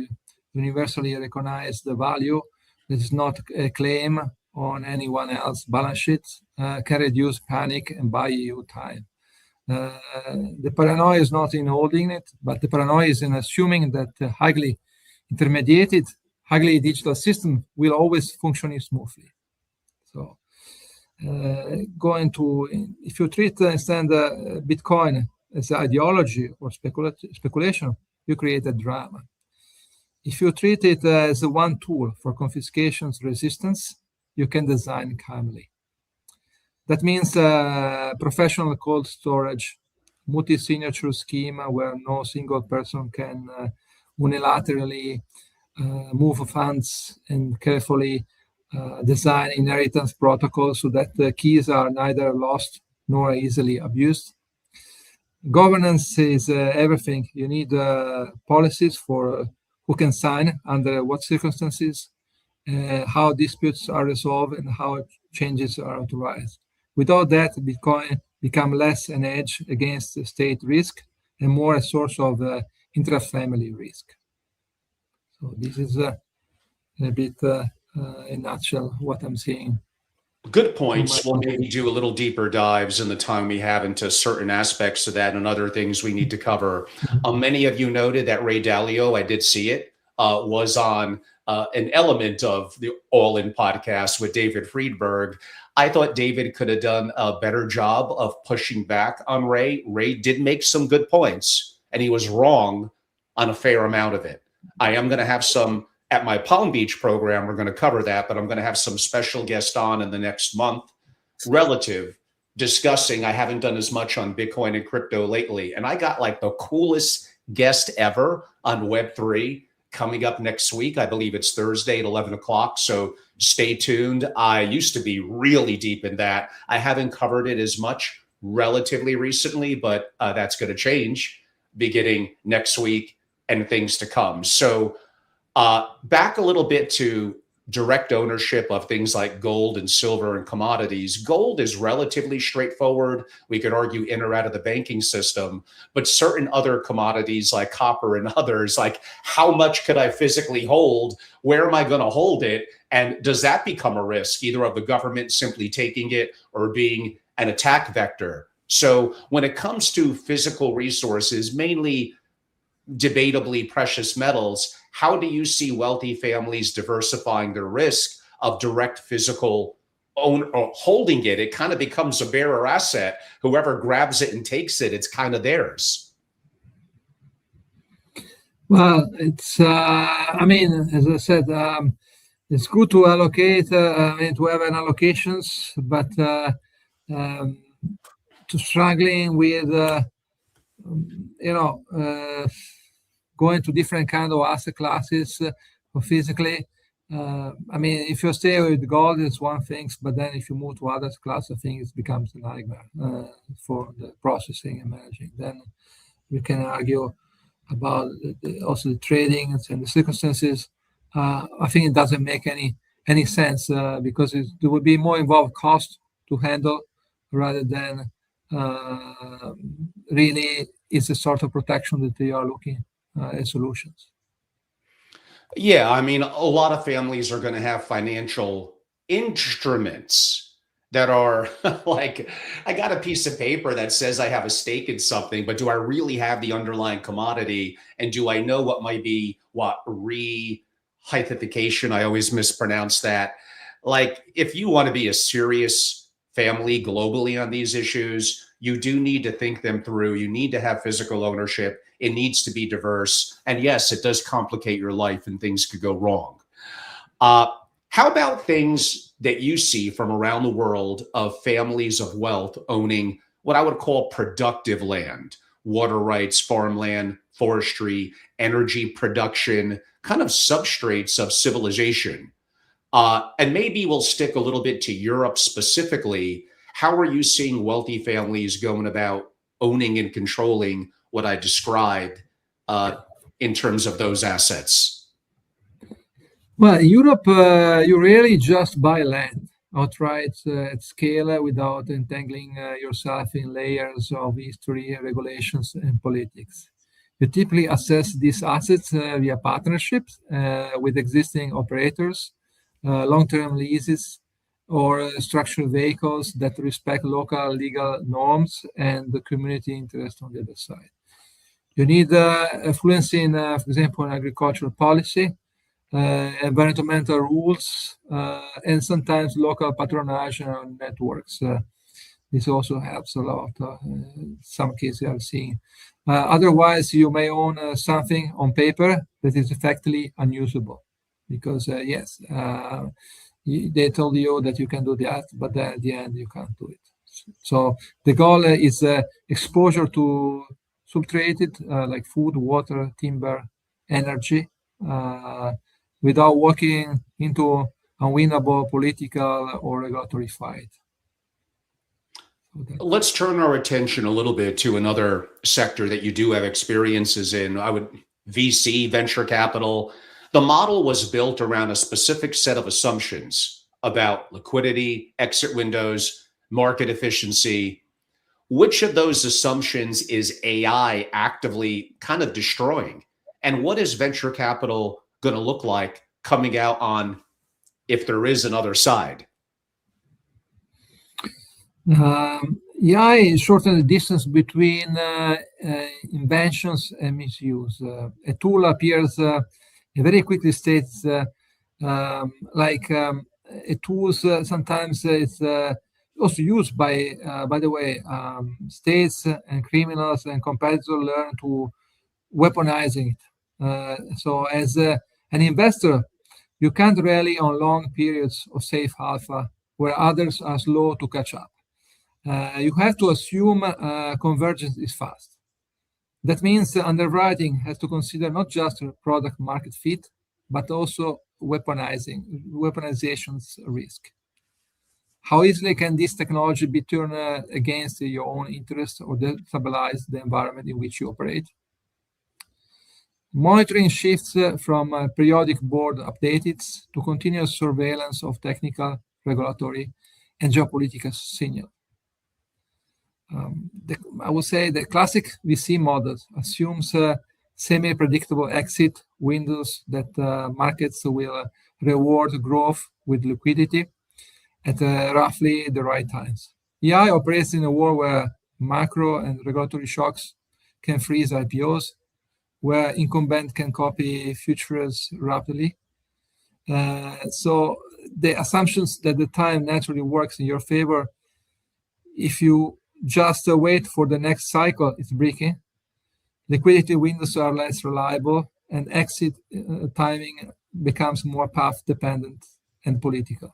universally recognized value that is not a claim on anyone else's balance sheet can reduce panic and buy you time. The paranoia is not in holding it, but the paranoia is in assuming that the highly intermediated, highly digital system will always function smoothly. So, if you treat instead Bitcoin as ideology or speculation, you create a drama. If you treat it as one tool for confiscation's resistance, you can design calmly. That means professional cold storage, multi-signature scheme where no single person can unilaterally move funds, and carefully design inheritance protocols so that the keys are neither lost nor easily abused. Governance is everything. You need policies for who can sign, under what circumstances, how disputes are resolved, and how changes are authorized. Without that, Bitcoin becomes less an edge against state risk and more a source of intra-family risk. So this is a bit, in a nutshell, what I'm seeing. Good points. We'll maybe do a little deeper dives in the time we have into certain aspects of that and other things we need to cover. Many of you noted that Ray Dalio, I did see it, was on an element of the All In podcast with David Friedberg. I thought David could have done a better job of pushing back on Ray. Ray did make some good points, and he was wrong on a fair amount of it. I am going to have some at my Palm Beach program. We're going to cover that, but I'm going to have some special guests on in the next month relative discussing. I haven't done as much on Bitcoin and crypto lately, and I got like the coolest guest ever on Web3 coming up next week. I believe it's Thursday at 11 o'clock. So stay tuned. I used to be really deep in that. I haven't covered it as much relatively recently, but that's going to change beginning next week and things to come. So back a little bit to direct ownership of things like gold and silver and commodities. Gold is relatively straightforward. We could argue in or out of the banking system, but certain other commodities like copper and others, like how much could I physically hold? Where am I going to hold it? And does that become a risk, either of the government simply taking it or being an attack vector? So when it comes to physical resources, mainly debatably precious metals, how do you see wealthy families diversifying their risk of direct physical own or holding it? It kind of becomes a bearer asset. Whoever grabs it and takes it, it's kind of theirs. Well, it's, I mean, as I said, it's good to allocate, to have an allocations, but to struggling with, going to different kind of asset classes physically. I mean, if you stay with gold, it's one thing, but then if you move to other class, I think it becomes a nightmare for the processing and managing. Then we can argue about also the trading and the circumstances. I think it doesn't make any sense because there would be more involved cost to handle rather than really it's a sort of protection that they are looking at solutions. Yeah, I mean, a lot of families are going to have financial instruments that are like, I got a piece of paper that says I have a stake in something, but do I really have the underlying commodity? And do I know what might be what rehypothecation? I always mispronounce that. Like, if you want to be a serious family globally on these issues, you do need to think them through. You need to have physical ownership. It needs to be diverse. And yes, it does complicate your life and things could go wrong. Uh, how about things that you see from around the world of families of wealth owning what I would call productive land, water rights, farmland, forestry, energy production, kind of substrates of civilization? And maybe we'll stick a little bit to Europe specifically. How are you seeing wealthy families going about owning and controlling what I described in terms of those assets? Well, in Europe, you rarely just buy land outright at scale without entangling yourself in layers of history, regulations, and politics. You typically assess these assets via partnerships with existing operators, long-term leases, or structured vehicles that respect local legal norms and the community interest on the other side. You need fluency in, for example, in agricultural policy, environmental rules, and sometimes local patronage networks. This also helps a lot. In some cases, I've seen. Otherwise, you may own something on paper that is effectively unusable because, yes, they told you that you can do that, but then at the end, you can't do it. So the goal is exposure to subtraded like food, water, timber, energy, without walking into unwinnable political or regulatory fight. Let's turn our attention a little bit to another sector that you do have experiences in. VC, venture capital. The model was built around a specific set of assumptions about liquidity, exit windows, market efficiency. Which of those assumptions is AI actively kind of destroying? And what is venture capital going to look like coming out on if there is another side? AI shorten the distance between inventions and misuse. A tool appears and very quickly states a tool sometimes it's also used by the way, states and criminals and competitors learn to weaponizing it. So as an investor, you can't rely on long periods of safe alpha where others are slow to catch up. You have to assume convergence is fast. That means underwriting has to consider not just product market fit, but also weaponization's risk. How easily can this technology be turned against your own interests or destabilize the environment in which you operate? Monitoring shifts from periodic board updates to continuous surveillance of technical, regulatory, and geopolitical signals. I would say the classic VC model assumes semi-predictable exit windows that markets will reward growth with liquidity at roughly the right times. AI operates in a world where macro and regulatory shocks can freeze IPOs, where incumbent can copy futures rapidly. So the assumptions that the time naturally works in your favor, if you just wait for the next cycle, it's breaking. Liquidity windows are less reliable, and exit timing becomes more path dependent and political.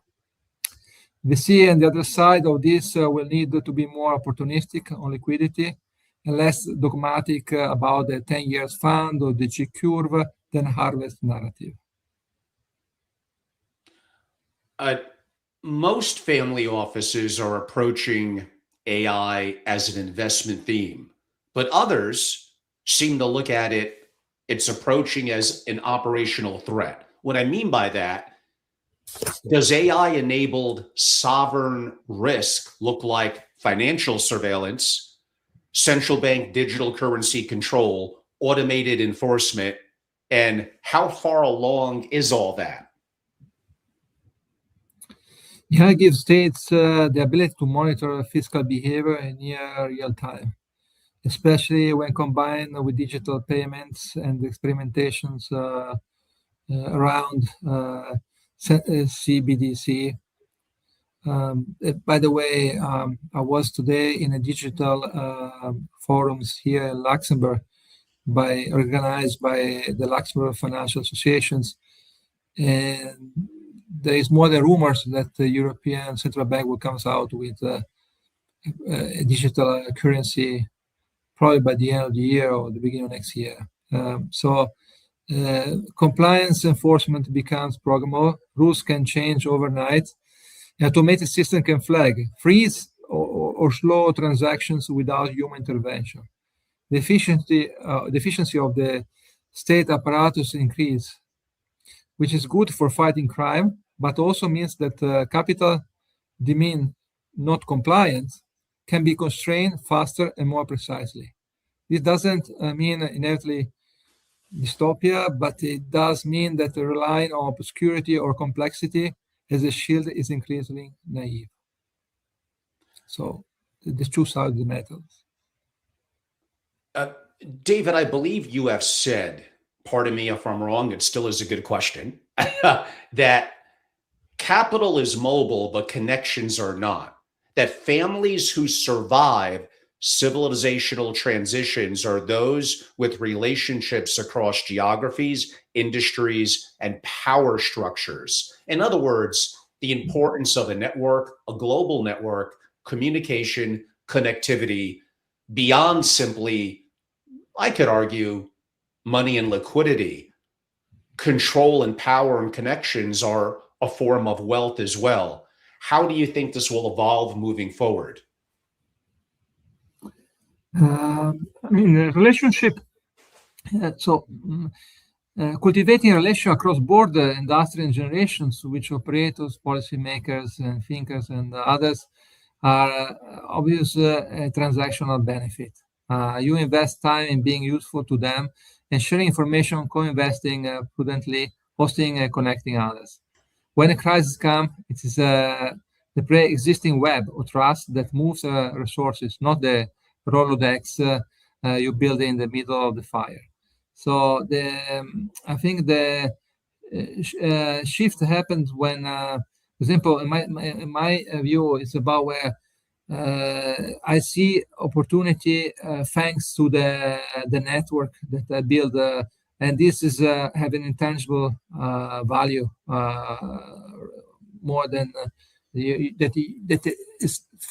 VC and the other side of this will need to be more opportunistic on liquidity and less dogmatic about the 10 years fund or the G curve than harvest narrative. Most family offices are approaching AI as an investment theme, but others seem to look at it's approaching as an operational threat. What I mean by that, does AI-enabled sovereign risk look like financial surveillance, central bank digital currency control, automated enforcement, and how far along is all that? Yeah, it gives states the ability to monitor fiscal behavior in near real time, especially when combined with digital payments and experimentations around CBDC. By the way, I was today in a digital forums here in Luxembourg organized by the Luxembourg Financial Associations. And there is more than rumors that the European Central Bank will come out with a digital currency probably by the end of the year or the beginning of next year. Compliance enforcement becomes programmable. Rules can change overnight. An automated system can flag, freeze, or slow transactions without human intervention. The efficiency of the state apparatus increase, which is good for fighting crime, but also means that capital demand not compliance can be constrained faster and more precisely. This doesn't mean inevitably dystopia, but it does mean that relying on obscurity or complexity as a shield is increasingly naive. So the two sides of the metals. David, I believe you have said, pardon me if I'm wrong, it still is a good question, that capital is mobile, but connections are not. That families who survive civilizational transitions are those with relationships across geographies, industries, and power structures. In other words, the importance of a network, a global network, communication, connectivity, beyond simply, I could argue, money and liquidity. Control and power and connections are a form of wealth as well. How do you think this will evolve moving forward? Relationship. Cultivating a relation across border industry and generations, which operators, policymakers, and thinkers, and others are obvious transactional benefit. You invest time in being useful to them and sharing information, co-investing prudently, hosting and connecting others. When a crisis comes, it is the pre-existing web of trust that moves resources, not the Rolodex you build in the middle of the fire. So I think the shift happens when, for example, in my view, it's about where I see opportunity thanks to the network that I build, and this is having intangible value more than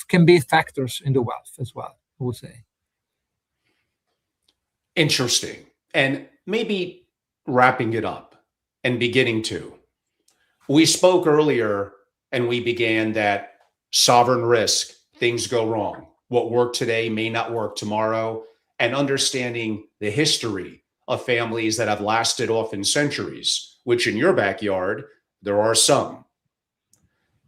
can be factors in the wealth as well, I would say. Interesting. And maybe wrapping it up and beginning to, we spoke earlier and we began that sovereign risk, things go wrong. What worked today may not work tomorrow, and understanding the history of families that have lasted often centuries, which in your backyard, there are some.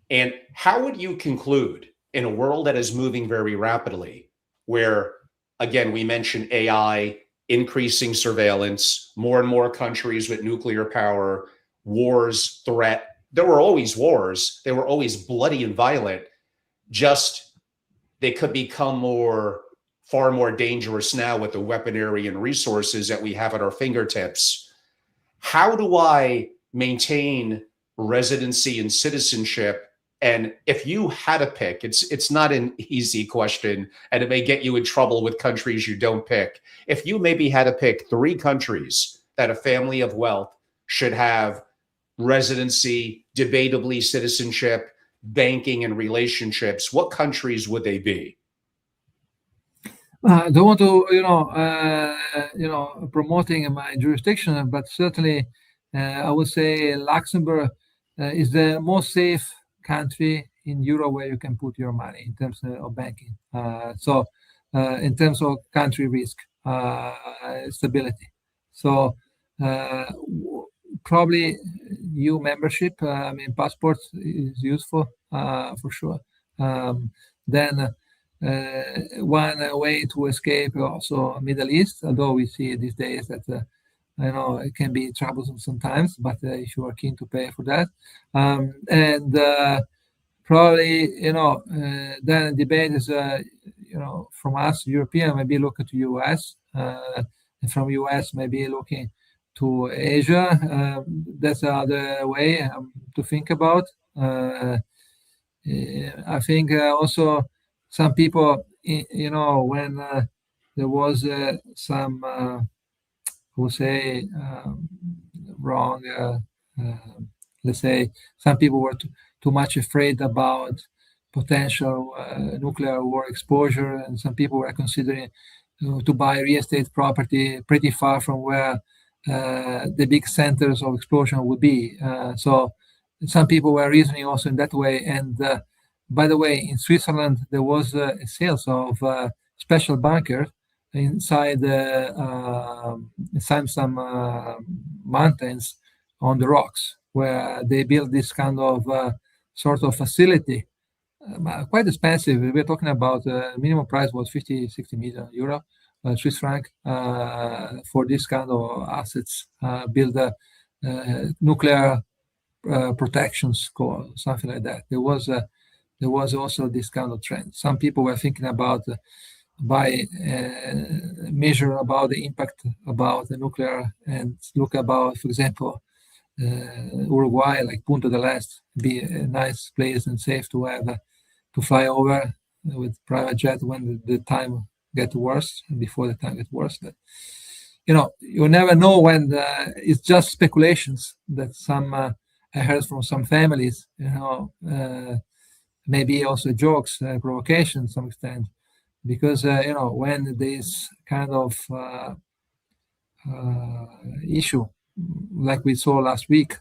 And how would you conclude in a world that is moving very rapidly, where, again, we mentioned AI, increasing surveillance, more and more countries with nuclear power, wars, threat. There were always wars. They were always bloody and violent. Just they could become far more dangerous now with the weaponry and resources that we have at our fingertips. How do I maintain residency and citizenship? And if you had to pick, it's not an easy question, and it may get you in trouble with countries you don't pick. If you maybe had to pick 3 countries that a family of wealth should have residency, debatably citizenship, banking, and relationships, what countries would they be? I don't want to, promoting my jurisdiction, but certainly I would say Luxembourg is the most safe country in Europe where you can put your money in terms of banking. In terms of country risk, stability. So Probably EU membership. I mean, passport is useful for sure. Then one way to escape also Middle East, although we see these days that I know it can be troublesome sometimes, but if you are keen to pay for that, and probably then the debate is from us European maybe looking to US, and from US maybe looking to Asia. That's another way to think about. I think also some people, when there was some, who say, wrong, let's say, some people were too much afraid about potential nuclear war exposure, and some people were considering to buy real estate property pretty far from where the big centers of explosion would be. So some people were reasoning also in that way. And by the way, in Switzerland, there was a sales of special bunkers inside some mountains on the rocks, where they built this kind of sort of facility, quite expensive. We're talking about minimum price was 50-60 million euro, Swiss franc, for this kind of assets, build nuclear protection score, something like that. There was also this kind of trend. Some people were thinking about measure about the impact about the nuclear, and look about, for example, Uruguay, like Punta del Este, be a nice place and safe to have to fly over with private jet when the time get worse, and before the time gets worse. But you never know when it's just speculations that some I heard from some families, maybe also jokes, provocation to some extent, because when this kind of issue, like we saw last week,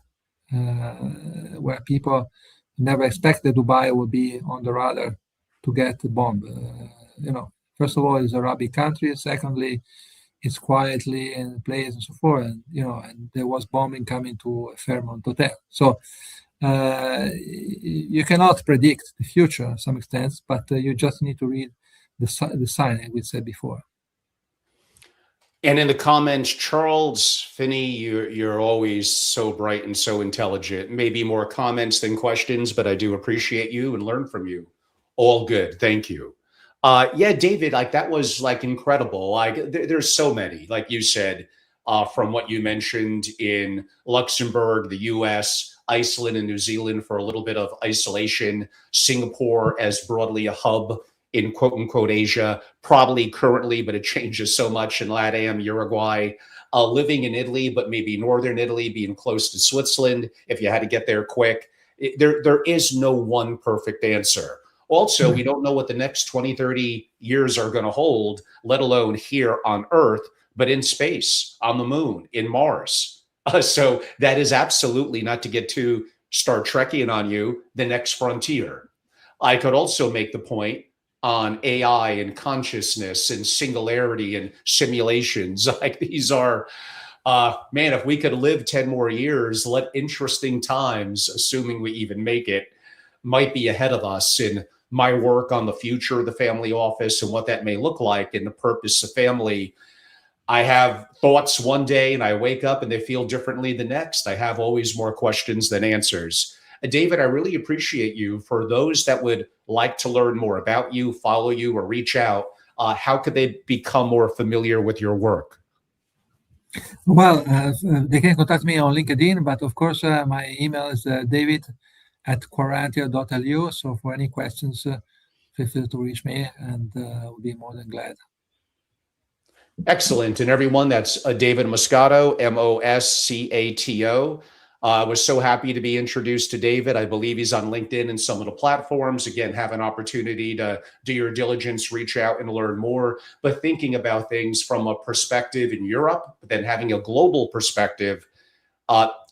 where people never expected Dubai would be on the radar to get the bomb. First of all, it's a Arabic country. Secondly, it's quietly in place and so forth. And and there was bombing coming to a Fairmont hotel. So you cannot predict the future to some extent, but you just need to read the sign, as we said before. And in the comments, Charles Finney, you're always so bright and so intelligent. Maybe more comments than questions, but I do appreciate you and learn from you. All good. Thank you. Yeah, David, like that was like incredible. Like there's so many, like you said, from what you mentioned in Luxembourg, the US, Iceland, and New Zealand for a little bit of isolation, Singapore as broadly a hub in quote unquote Asia, probably currently, but it changes so much in LATAM, Uruguay, living in Italy, but maybe northern Italy, being close to Switzerland if you had to get there quick. There is no one perfect answer. Also, we don't know what the next 20, 30 years are going to hold, let alone here on Earth, but in space, on the moon, in Mars. So that is absolutely, not to get too Star Trekian on you, the next frontier. I could also make the point on AI and consciousness and singularity and simulations. Like these are, man, if we could live 10 more years, what interesting times, assuming we even make it, might be ahead of us in my work on the future of the family office and what that may look like and the purpose of family. I have thoughts one day and I wake up and they feel differently the next. I have always more questions than answers. David, I really appreciate you. For those that would like to learn more about you, follow you, or reach out, how could they become more familiar with your work? Well, they can contact me on LinkedIn, but of course, my email is david@quarantia.lu. So for any questions, feel free to reach me, and we'll be more than glad. Excellent. And everyone, that's David Moscato, Moscato. I was so happy to be introduced to David. I believe he's on LinkedIn and some of the platforms. Again, have an opportunity to do your diligence, reach out and learn more. But thinking about things from a perspective in Europe, but then having a global perspective,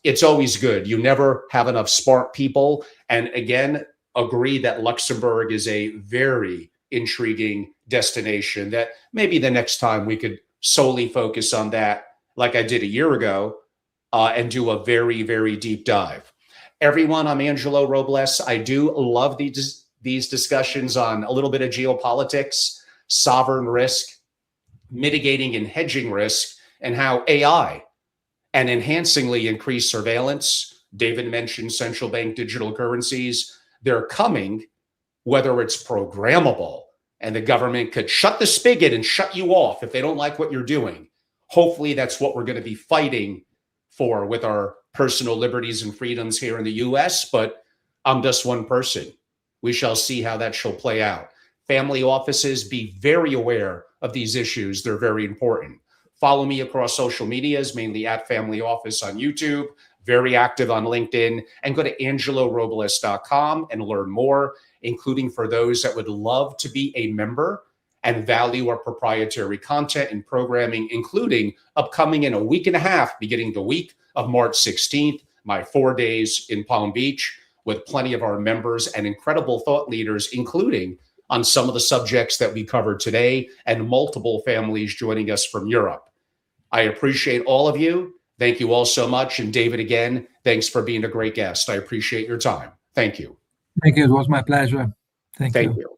it's always good. You never have enough smart people. And again, agree that Luxembourg is a very intriguing destination that maybe the next time we could solely focus on that, like I did a year ago. and do a very, very deep dive. Everyone, I'm Angelo Robles. I do love these discussions on a little bit of geopolitics, sovereign risk, mitigating and hedging risk, and how AI and enhancingly increased surveillance. David mentioned central bank digital currencies. They're coming, whether it's programmable and the government could shut the spigot and shut you off if they don't like what you're doing. Hopefully that's what we're going to be fighting for with our personal liberties and freedoms here in the US, but I'm just one person. We shall see how that shall play out. Family offices, be very aware of these issues. They're very important. Follow me across social medias, mainly at Family Office on YouTube, very active on LinkedIn, and go to angelorobles.com and learn more, including for those that would love to be a member and value our proprietary content and programming, including upcoming in a week and a half, beginning the week of March 16th, my 4 days in Palm Beach with plenty of our members and incredible thought leaders, including on some of the subjects that we covered today and multiple families joining us from Europe. I appreciate all of you. Thank you all so much. And David, again, thanks for being a great guest. I appreciate your time. Thank you. Thank you. It was my pleasure. Thank you.